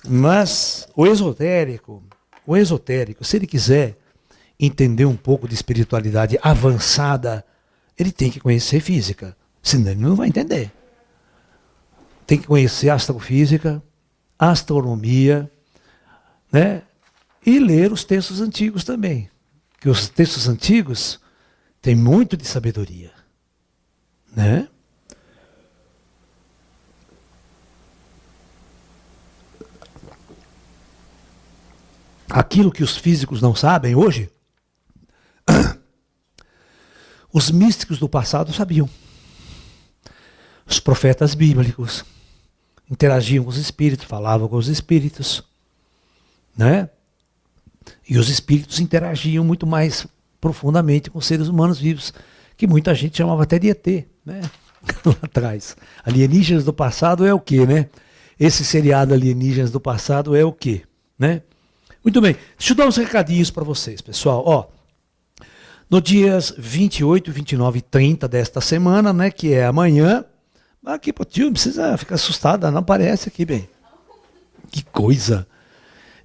Speaker 1: Mas o esotérico, se ele quiser entender um pouco de espiritualidade avançada, ele tem que conhecer física, senão ele não vai entender. Tem que conhecer astrofísica, astronomia, né? E ler os textos antigos também. Que os textos antigos têm muito de sabedoria, né? Aquilo que os físicos não sabem hoje, os místicos do passado sabiam. Os profetas bíblicos interagiam com os espíritos, falavam com os espíritos, né? E os espíritos interagiam muito mais profundamente com os seres humanos vivos, que muita gente chamava até de ET, né? Lá atrás. Alienígenas do passado é o quê, né? Esse seriado Alienígenas do passado é o quê, né? Muito bem, deixa eu dar uns recadinhos para vocês, pessoal. Ó, no dias 28, 29 e 30 desta semana, né, que é amanhã, aqui, pô, tio, não precisa ficar assustada, não aparece aqui, bem. Que coisa.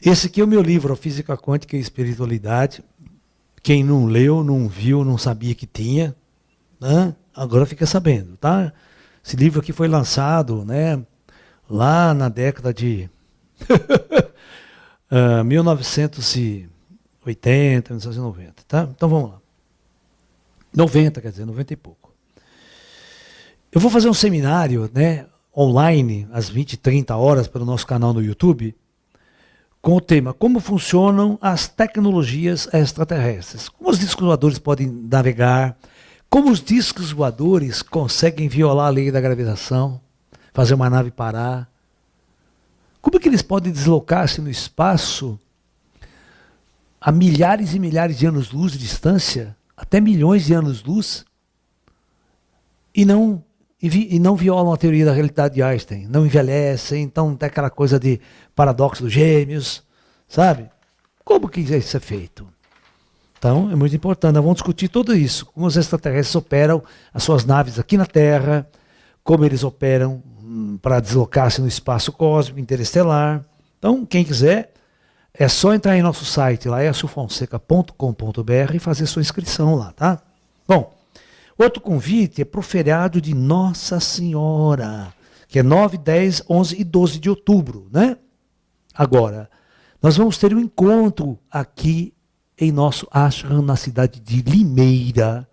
Speaker 1: Esse aqui é o meu livro, Física Quântica e Espiritualidade. Quem não leu, não viu, não sabia que tinha, né, agora fica sabendo, tá? Esse livro aqui foi lançado, né, lá na década de... 1980, 1990, tá? Então vamos lá. 90, quer dizer, 90 e pouco. Eu vou fazer um seminário, né, online, às 20 e 30 horas, pelo nosso canal no YouTube, com o tema Como funcionam as tecnologias extraterrestres. Como os discos voadores podem navegar, como os discos voadores conseguem violar a lei da gravitação, fazer uma nave parar. Como é que eles podem deslocar-se no espaço a milhares e milhares de anos-luz de distância, até milhões de anos-luz, e não violam a teoria da realidade de Einstein, não envelhecem, então tem aquela coisa de paradoxo dos gêmeos, sabe? Como que isso é feito? Então, é muito importante, nós vamos discutir tudo isso, como os extraterrestres operam as suas naves aqui na Terra, como eles operam para deslocar-se no espaço cósmico, interestelar, Então, quem quiser, é só entrar em nosso site, laerciofonseca.com.br e fazer sua inscrição lá, tá? Bom, outro convite é para o feriado de Nossa Senhora, que é 9, 10, 11 e 12 de outubro, né? Agora, nós vamos ter um encontro aqui em nosso ashram na cidade de Limeira.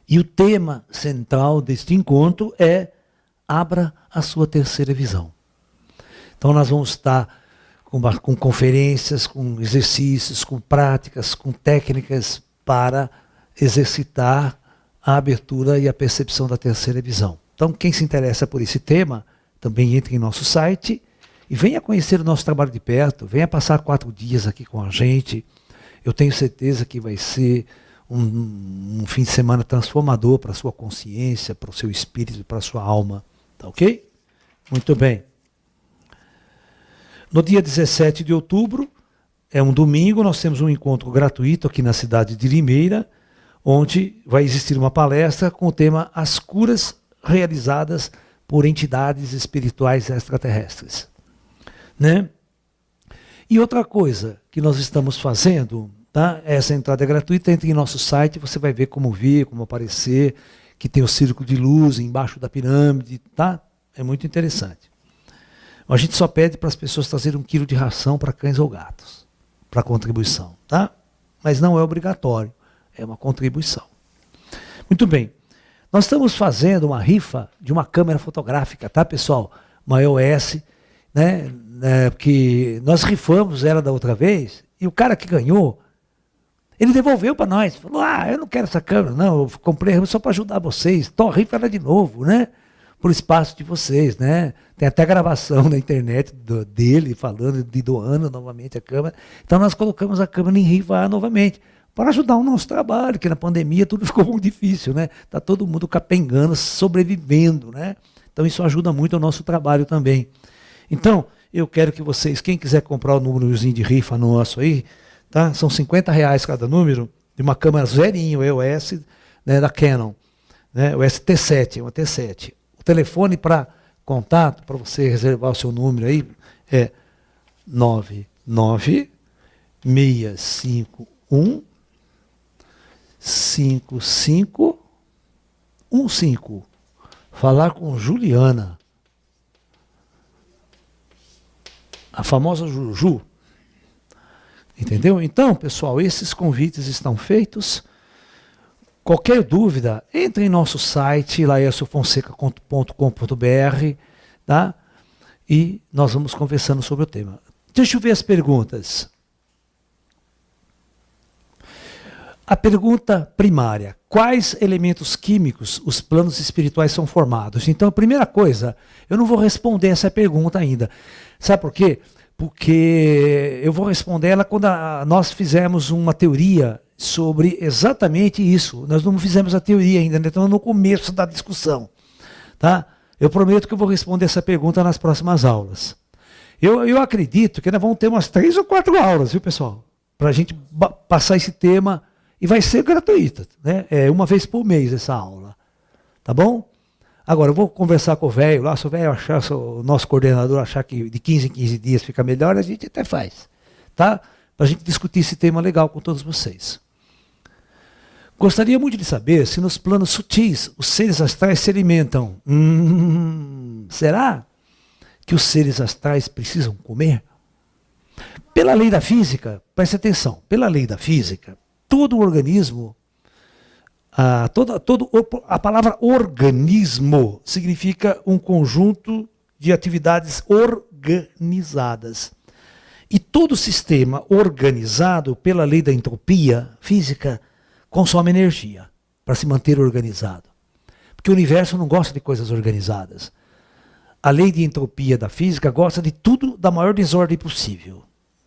Speaker 1: E o tema central deste encontro é Abra a sua terceira visão. Então nós vamos estar com conferências, com exercícios, com práticas, com técnicas para exercitar a abertura e a percepção da terceira visão. Então quem se interessa por esse tema, também entre em nosso site e venha conhecer o nosso trabalho de perto, venha passar 4 dias aqui com a gente. Eu tenho certeza que vai ser um fim de semana transformador para a sua consciência, para o seu espírito, para a sua alma. Tá ok? Muito bem. No dia 17 de outubro, é um domingo, nós temos um encontro gratuito aqui na cidade de Limeira, onde vai existir uma palestra com o tema As Curas Realizadas por Entidades Espirituais Extraterrestres. Né? E outra coisa que nós estamos fazendo, tá? Essa entrada é gratuita, entre em nosso site, você vai ver como vir, como aparecer, que tem o círculo de luz embaixo da pirâmide, tá? É muito interessante. A gente só pede para as pessoas trazerem 1 quilo de ração para cães ou gatos, para contribuição, tá? Mas não é obrigatório, é uma contribuição. Muito bem. Nós estamos fazendo uma rifa de uma câmera fotográfica, tá, pessoal? Uma EOS, né? Porque nós rifamos ela da outra vez e o cara que ganhou, ele devolveu para nós. Falou, eu não quero essa câmera, não, eu comprei só para ajudar vocês. Então rifa ela de novo, né? Por espaço de vocês, né? Tem até gravação na internet dele falando de doando novamente a câmera. Então nós colocamos a câmera em rifa novamente, para ajudar o nosso trabalho, que na pandemia tudo ficou muito difícil, né? Está todo mundo capengando, sobrevivendo, né? Então isso ajuda muito o nosso trabalho também. Então, eu quero que vocês, quem quiser comprar o númerozinho de rifa nosso aí, tá? São R$50 cada número, de uma câmera zerinho, EOS, né, da Canon, né? O ST7, uma T7. O telefone para contato, para você reservar o seu número aí, é 99651 5515. Falar com Juliana, a famosa Juju. Entendeu? Então, pessoal, esses convites estão feitos. Qualquer dúvida, entre em nosso site, laerciofonseca.com.br, tá? E nós vamos conversando sobre o tema. Deixa eu ver as perguntas. A pergunta primária: quais elementos químicos os planos espirituais são formados? Então, a primeira coisa, eu não vou responder essa pergunta ainda. Sabe por quê? Porque eu vou responder ela quando nós fizermos uma teoria sobre exatamente isso. Nós não fizemos a teoria ainda, né? Então no começo da discussão. Tá? Eu prometo que eu vou responder essa pergunta nas próximas aulas. Eu acredito que nós vamos ter umas 3 ou 4 aulas, viu, pessoal? Para a gente passar esse tema. E vai ser gratuita, né? É uma vez por mês essa aula. Tá bom? Agora, eu vou conversar com o velho lá, se o velho achar, se o nosso coordenador achar que de 15 em 15 dias fica melhor, a gente até faz. Tá? Para a gente discutir esse tema legal com todos vocês. Gostaria muito de saber se nos planos sutis os seres astrais se alimentam. Será que os seres astrais precisam comer? Pela lei da física, preste atenção, pela lei da física, todo o organismo, a palavra organismo significa um conjunto de atividades organizadas. E todo sistema organizado pela lei da entropia física consome energia para se manter organizado. Porque o universo não gosta de coisas organizadas. A lei de entropia da física gosta de tudo da maior desordem possível.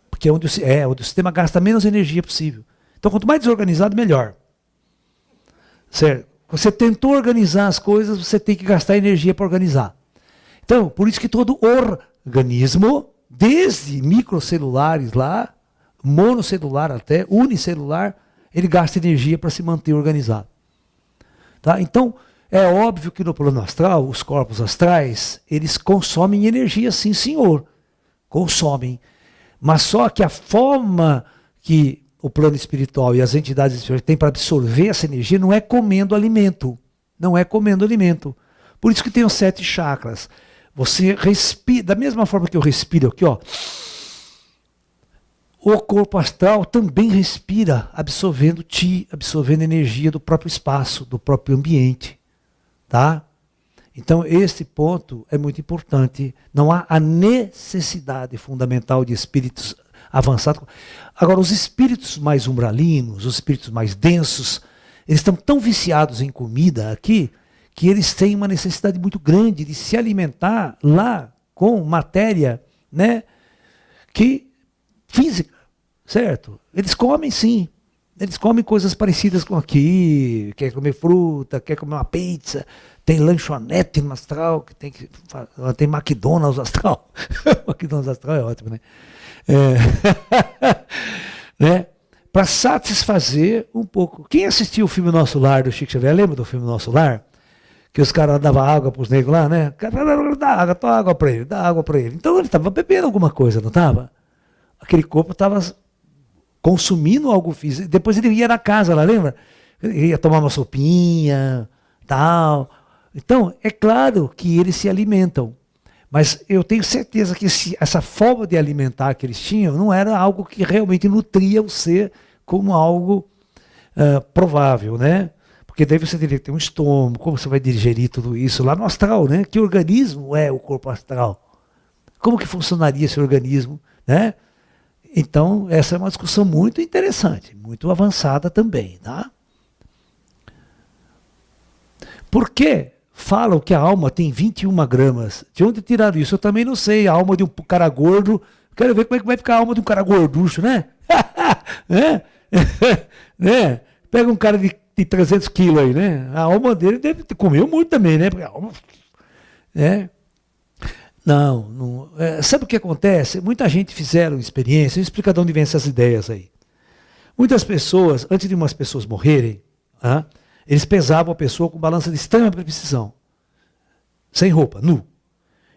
Speaker 1: Porque é onde o sistema gasta menos energia possível. Então, quanto mais desorganizado, melhor. Certo? Você tentou organizar as coisas, você tem que gastar energia para organizar. Então, por isso que todo organismo, desde microcelulares lá, monocelular até unicelular, ele gasta energia para se manter organizado. Tá? Então, é óbvio que no plano astral, os corpos astrais, eles consomem energia, sim, senhor. consomem. Mas só que a forma que o plano espiritual e as entidades espirituais têm para absorver essa energia não é comendo alimento. Não é comendo alimento. Por isso que tem os 7 chakras. Você respira, da mesma forma que eu respiro aqui, ó. O corpo astral também respira, absorvendo chi, absorvendo energia do próprio espaço, do próprio ambiente. Tá? Então, esse ponto é muito importante. Não há a necessidade fundamental de espíritos avançados. Agora, os espíritos mais umbralinos, os espíritos mais densos, eles estão tão viciados em comida aqui, que eles têm uma necessidade muito grande de se alimentar lá com matéria, né, física, certo? Eles comem sim. Eles comem coisas parecidas com aqui, quer comer fruta, quer comer uma pizza, tem lanchonete no astral, tem McDonald's astral. McDonald's astral é ótimo, né? Né? Para satisfazer um pouco. Quem assistiu o filme Nosso Lar do Chico Xavier, lembra do filme Nosso Lar? Que os caras davam água para os negros lá, né? Dá água para ele, dá água para ele. Então ele estava bebendo alguma coisa, não estava? Aquele corpo estava consumindo algo físico. Depois ele ia na casa lá, lembra? Ele ia tomar uma sopinha, tal. Então, é claro que eles se alimentam. Mas eu tenho certeza que essa forma de alimentar que eles tinham não era algo que realmente nutria o ser como algo provável, né? Porque daí você teria que ter um estômago, como você vai digerir tudo isso lá no astral, né? Que organismo é o corpo astral? Como que funcionaria esse organismo, né? Então, essa é uma discussão muito interessante, muito avançada também, tá? Por que falam que a alma tem 21 gramas? De onde tiraram isso? Eu também não sei. A alma de um cara gordo, quero ver como é que vai ficar a alma de um cara gorducho, né? né? Pega um cara de 300 quilos aí, né? A alma dele deve ter comeu muito também, né? Porque a alma, né? Não sabe o que acontece? Muita gente fizeram experiência, eu explico de onde vem essas ideias aí. Muitas pessoas, antes de umas pessoas morrerem, eles pesavam a pessoa com balança de extrema precisão, sem roupa, nu.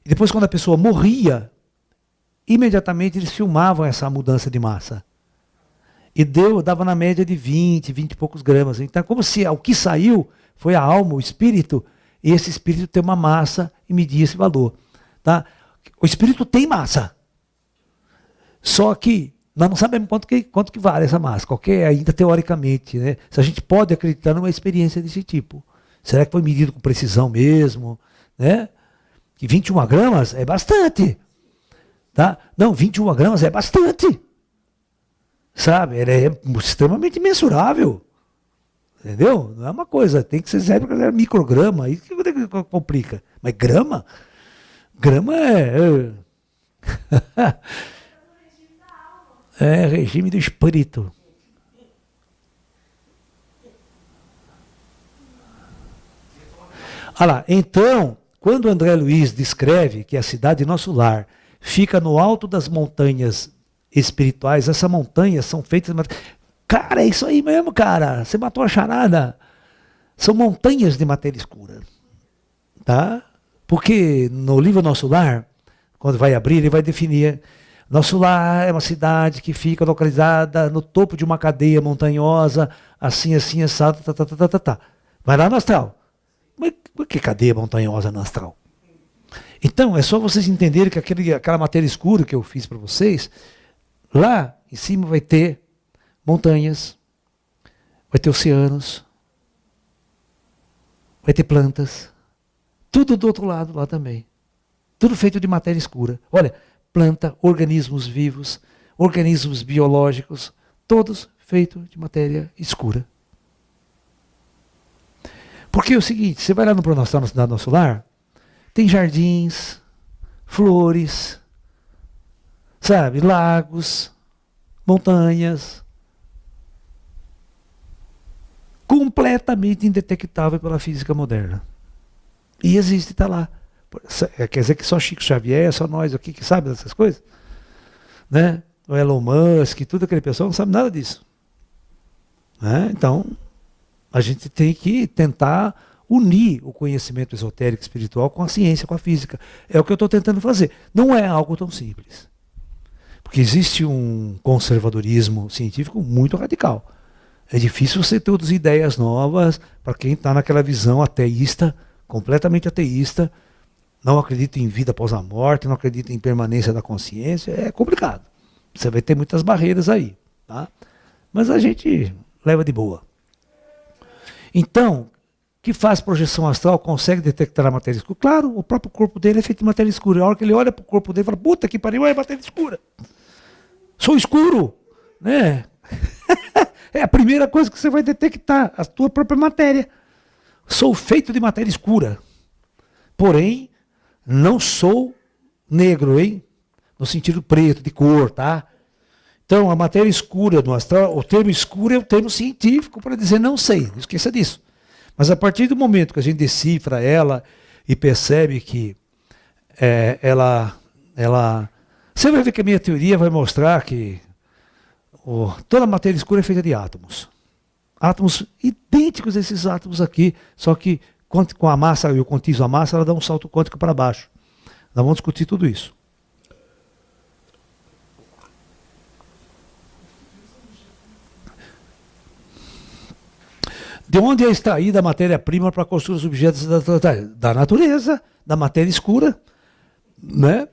Speaker 1: E depois, quando a pessoa morria, imediatamente eles filmavam essa mudança de massa. E dava na média de 20 e poucos gramas. Então, como se o que saiu foi a alma, o espírito, e esse espírito tem uma massa e media esse valor. Tá? O espírito tem massa. Só que nós não sabemos quanto que vale essa massa, ainda teoricamente, né? Se a gente pode acreditar numa experiência desse tipo. Será que foi medido com precisão mesmo? Né? Que 21 gramas é bastante. Tá? Não, 21 gramas é bastante. Sabe? Ele é extremamente mensurável. Entendeu? Não é uma coisa, tem que ser sempre micrograma, aí que complica. Mas grama? Grama é regime do espírito. Olha lá, então, quando André Luiz descreve que a cidade de Nosso Lar fica no alto das montanhas espirituais, essas montanhas são feitas... Cara, é isso aí mesmo, cara. Você matou a charada. São montanhas de matéria escura. Tá? Porque no livro Nosso Lar, quando vai abrir, ele vai definir: Nosso Lar é uma cidade que fica localizada no topo de uma cadeia montanhosa, assim, assado, tá. Vai lá no astral. Mas que cadeia montanhosa no astral? Então, é só vocês entenderem que aquela matéria escura que eu fiz para vocês, lá em cima vai ter montanhas, vai ter oceanos, vai ter plantas, tudo do outro lado lá também. Tudo feito de matéria escura. Olha, planta, organismos vivos, organismos biológicos, todos feitos de matéria escura. Porque é o seguinte, você vai lá no Plano Astral, na cidade do Nosso Lar, tem jardins, flores, sabe, lagos, montanhas, completamente indetectável pela física moderna. E existe, está lá. Quer dizer que só Chico Xavier, só nós aqui que sabe dessas coisas? Né? O Elon Musk, tudo aquele pessoal não sabe nada disso. Né? Então, a gente tem que tentar unir o conhecimento esotérico e espiritual com a ciência, com a física. É o que eu estou tentando fazer. Não é algo tão simples. Porque existe um conservadorismo científico muito radical. É difícil você introduzir ideias novas para quem está naquela visão ateísta, completamente ateísta, não acredita em vida após a morte, não acredita em permanência da consciência. É complicado. Você vai ter muitas barreiras aí. Tá? Mas a gente leva de boa. Então, que faz projeção astral, consegue detectar a matéria escura? Claro, o próprio corpo dele é feito de matéria escura. A hora que ele olha para o corpo dele, fala, puta que pariu, é matéria escura. Sou escuro, né? É a primeira coisa que você vai detectar, a tua própria matéria. Sou feito de matéria escura. Porém, não sou negro, hein? No sentido preto, de cor, tá? Então, a matéria escura do astral, o termo escuro é o termo científico para dizer não sei, não esqueça disso. Mas a partir do momento que a gente decifra ela e percebe que ela... Você vai ver que a minha teoria vai mostrar que toda a matéria escura é feita de átomos. Átomos idênticos a esses átomos aqui, só que com a massa e o contínuo a massa, ela dá um salto quântico para baixo. Nós vamos discutir tudo isso. De onde é extraída a matéria-prima para construir os objetos da natureza, da matéria escura, né?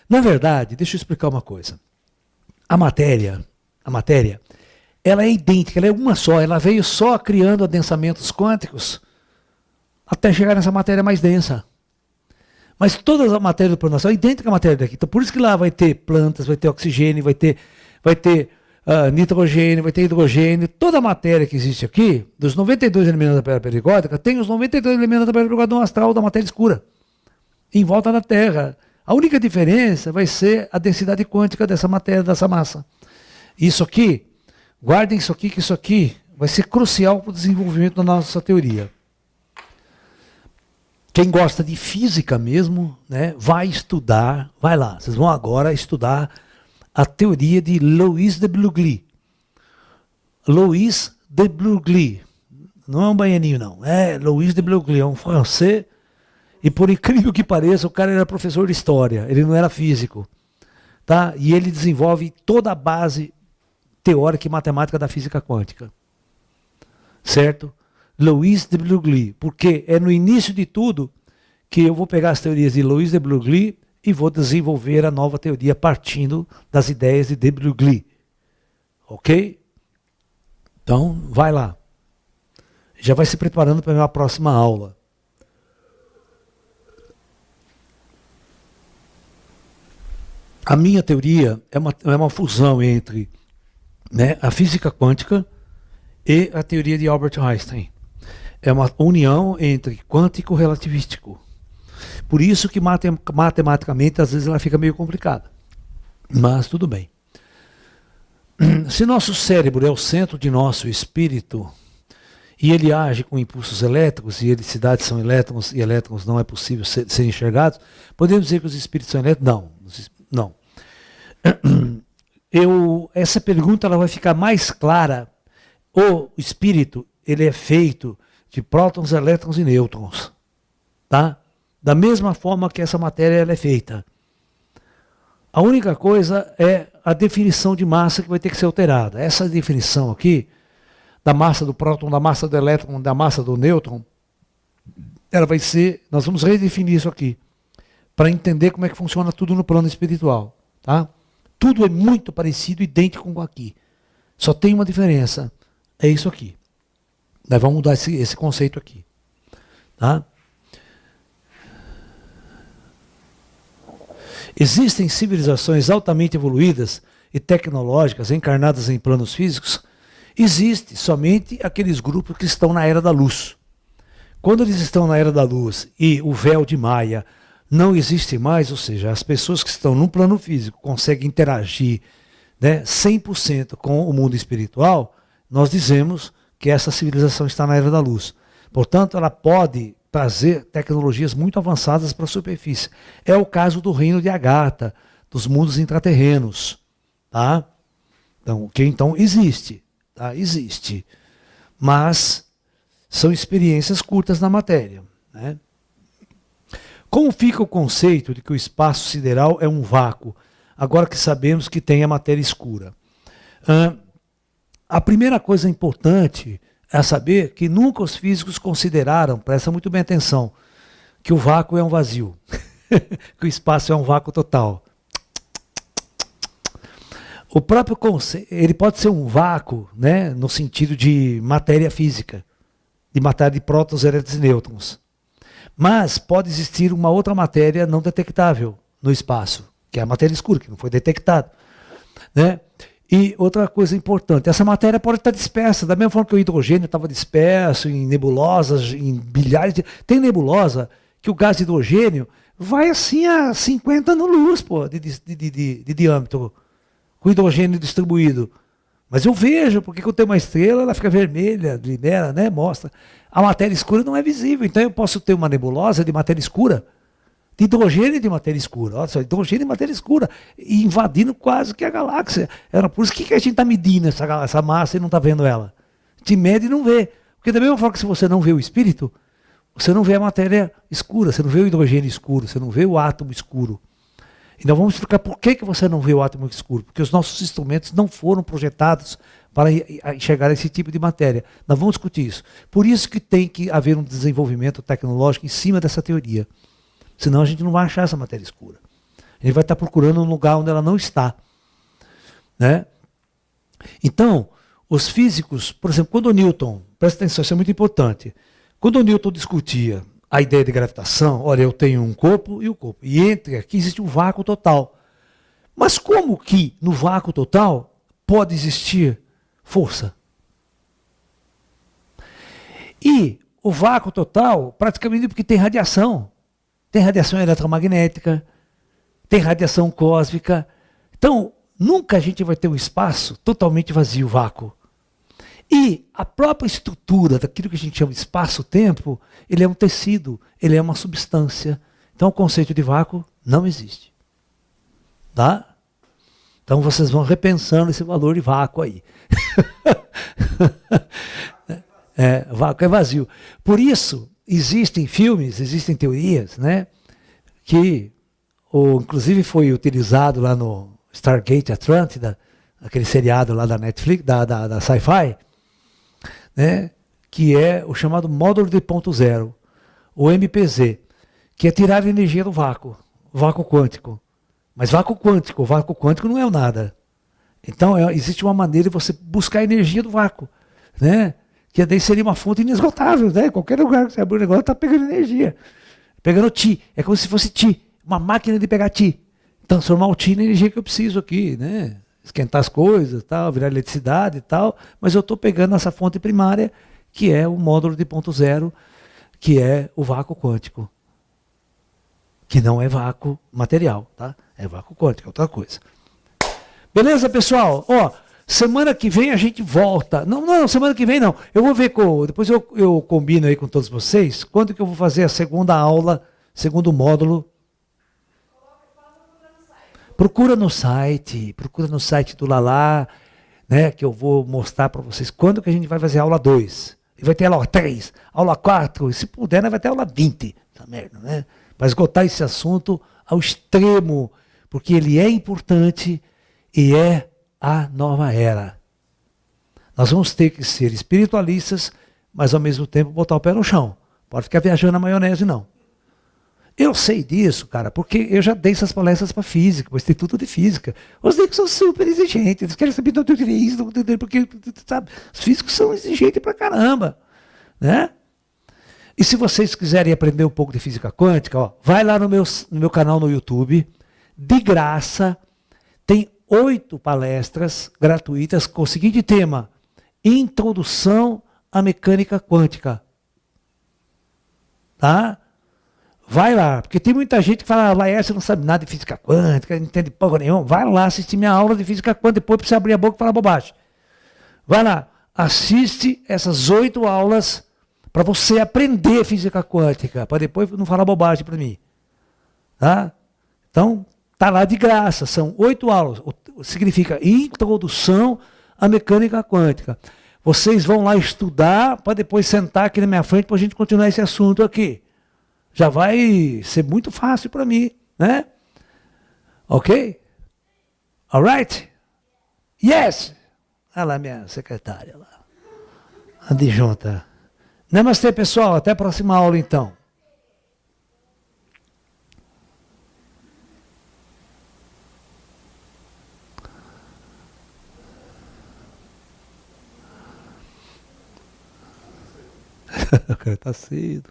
Speaker 1: Na verdade, deixa eu explicar uma coisa. A matéria, ela é idêntica, ela é uma só, ela veio só criando adensamentos quânticos até chegar nessa matéria mais densa. Mas toda a matéria do plano astral é idêntica à matéria daqui. Então por isso que lá vai ter plantas, vai ter oxigênio, vai ter nitrogênio, vai ter hidrogênio. Toda a matéria que existe aqui, dos 92 elementos da pedra perigótica, tem os 92 elementos da pedra perigótica do astral, da matéria escura, em volta da Terra. A única diferença vai ser a densidade quântica dessa matéria, dessa massa. Isso aqui, guardem isso aqui, que isso aqui vai ser crucial para o desenvolvimento da nossa teoria. Quem gosta de física mesmo, né, vai estudar, vai lá, vocês vão agora estudar a teoria de Louis de Broglie. Louis de Broglie. Não é um baianinho, não. É Louis de Broglie, é um francês. E por incrível que pareça, o cara era professor de história, ele não era físico. Tá? E ele desenvolve toda a base teórica e matemática da física quântica. Certo? Louis de Broglie. Porque é no início de tudo que eu vou pegar as teorias de Louis de Broglie e vou desenvolver a nova teoria partindo das ideias de Broglie. Ok? Então, vai lá. Já vai se preparando para a minha próxima aula. A minha teoria é uma fusão entre, né, a física quântica e a teoria de Albert Einstein. É uma união entre quântico e relativístico. Por isso que matematicamente às vezes ela fica meio complicada. Mas tudo bem. Se nosso cérebro é o centro de nosso espírito e ele age com impulsos elétricos e eletricidade são elétrons e elétrons não é possível serem enxergados, podemos dizer que os espíritos são elétricos? Não. Essa pergunta ela vai ficar mais clara. O espírito ele é feito de prótons, elétrons e nêutrons. Tá? Da mesma forma que essa matéria ela é feita. A única coisa é a definição de massa que vai ter que ser alterada. Essa definição aqui, da massa do próton, da massa do elétron, da massa do nêutron, ela vai ser, nós vamos redefinir isso aqui, para entender como é que funciona tudo no plano espiritual. Tá? Tudo é muito parecido, idêntico com aqui. Só tem uma diferença, é isso aqui. Nós vamos mudar esse conceito aqui. Tá? Existem civilizações altamente evoluídas e tecnológicas encarnadas em planos físicos? Existe somente aqueles grupos que estão na Era da Luz. Quando eles estão na Era da Luz e o véu de Maia não existe mais, ou seja, as pessoas que estão no plano físico conseguem interagir, né, 100% com o mundo espiritual, nós dizemos que essa civilização está na Era da Luz. Portanto, ela pode trazer tecnologias muito avançadas para a superfície. É o caso do reino de Agartha, dos mundos intraterrenos. Tá? Então existe. Tá? Existe. Mas são experiências curtas na matéria. Né? Como fica o conceito de que o espaço sideral é um vácuo? agora que sabemos que tem a matéria escura? A primeira coisa importante é saber que nunca os físicos consideraram, presta muito bem atenção, que o vácuo é um vazio, que o espaço é um vácuo total. O próprio conceito, ele pode ser um vácuo, né, no sentido de matéria física, de matéria de prótons, elétrons e nêutrons. Mas pode existir uma outra matéria não detectável no espaço, que é a matéria escura, que não foi detectada, né? E outra coisa importante, essa matéria pode estar dispersa, da mesma forma que o hidrogênio estava disperso em nebulosas, em bilhares de... Tem nebulosa que o gás de hidrogênio vai assim a 50 anos-luz, pô, de diâmetro, com hidrogênio distribuído. Mas eu vejo, porque quando tem uma estrela, ela fica vermelha, libera, né, mostra. A matéria escura não é visível, então eu posso ter uma nebulosa de matéria escura, de hidrogênio e de matéria escura. Olha só, hidrogênio e matéria escura, e invadindo quase que a galáxia. Era por isso que a gente está medindo essa massa e não está vendo ela. Te mede e não vê. Porque da mesma forma que se você não vê o espírito, você não vê a matéria escura, você não vê o hidrogênio escuro, você não vê o átomo escuro. Então vamos explicar por que você não vê o átomo escuro. Porque os nossos instrumentos não foram projetados para enxergar esse tipo de matéria. Nós vamos discutir isso. Por isso que tem que haver um desenvolvimento tecnológico em cima dessa teoria. Senão a gente não vai achar essa matéria escura. A gente vai estar procurando um lugar onde ela não está. Né? Então, os físicos, por exemplo, quando o Newton, presta atenção, isso é muito importante, quando o Newton discutia a ideia de gravitação, olha, eu tenho um corpo e o corpo, e entre aqui existe um vácuo total. Mas como que no vácuo total pode existir força? E o vácuo total, praticamente porque tem radiação. Tem radiação eletromagnética, tem radiação cósmica. Então, nunca a gente vai ter um espaço totalmente vazio, vácuo. E a própria estrutura daquilo que a gente chama de espaço-tempo, ele é um tecido, ele é uma substância. Então, o conceito de vácuo não existe. Tá? Então, vocês vão repensando esse valor de vácuo aí. Vácuo é vazio. Por isso, existem filmes, existem teorias, né, que inclusive foi utilizado lá no Stargate Atlântida, aquele seriado lá da Netflix, da Sci-Fi, né, que é o chamado módulo de ponto zero, o MPZ, que é tirar a energia do vácuo quântico. Mas vácuo quântico não é o nada. Então existe uma maneira de você buscar a energia do vácuo, né? Que daí seria uma fonte inesgotável, né? Qualquer lugar que você abrir o negócio está pegando energia. Pegando ti. É como se fosse ti. Uma máquina de pegar ti. Transformar o ti na energia que eu preciso aqui, né? Esquentar as coisas, tal, virar eletricidade e tal. Mas eu estou pegando essa fonte primária, que é o módulo de ponto zero, que é o vácuo quântico. Que não é vácuo material, tá? É vácuo quântico, é outra coisa. Beleza, pessoal? Ó, semana que vem a gente volta. Não, semana que vem não. Eu vou ver, depois eu combino aí com todos vocês, quando que eu vou fazer a segunda aula, segundo módulo. Procura no site do Lalá, né, que eu vou mostrar para vocês quando que a gente vai fazer a aula 2. E vai ter aula 3, aula 4, e se puder, né, vai ter aula 20. Essa merda, né? Para esgotar esse assunto ao extremo, porque ele é importante e é a nova era. Nós vamos ter que ser espiritualistas, mas ao mesmo tempo botar o pé no chão. Pode ficar viajando na maionese, não. Eu sei disso, cara, porque eu já dei essas palestras para física, para o Instituto de Física. Os físicos são super exigentes, eles querem saber do isso, porque, sabe, os físicos são exigentes pra caramba, né? E se vocês quiserem aprender um pouco de física quântica, ó, vai lá no meu canal no YouTube, de graça, tem 8 palestras gratuitas com o seguinte tema: Introdução à Mecânica Quântica. Tá? Vai lá, porque tem muita gente que fala, Laércio não sabe nada de física quântica, não entende porra nenhuma. Vai lá assistir minha aula de física quântica, depois pra você abrir a boca e falar bobagem. Vai lá, assiste essas 8 aulas para você aprender física quântica, para depois não falar bobagem para mim. Tá? Então, tá lá de graça, são 8 aulas. Significa Introdução à Mecânica Quântica. Vocês vão lá estudar para depois sentar aqui na minha frente para a gente continuar esse assunto aqui. Já vai ser muito fácil para mim, né? Ok? Alright? Yes! Olha lá, minha secretária lá. Adjunta. Namastê, pessoal. Até a próxima aula, então. Tá cedo.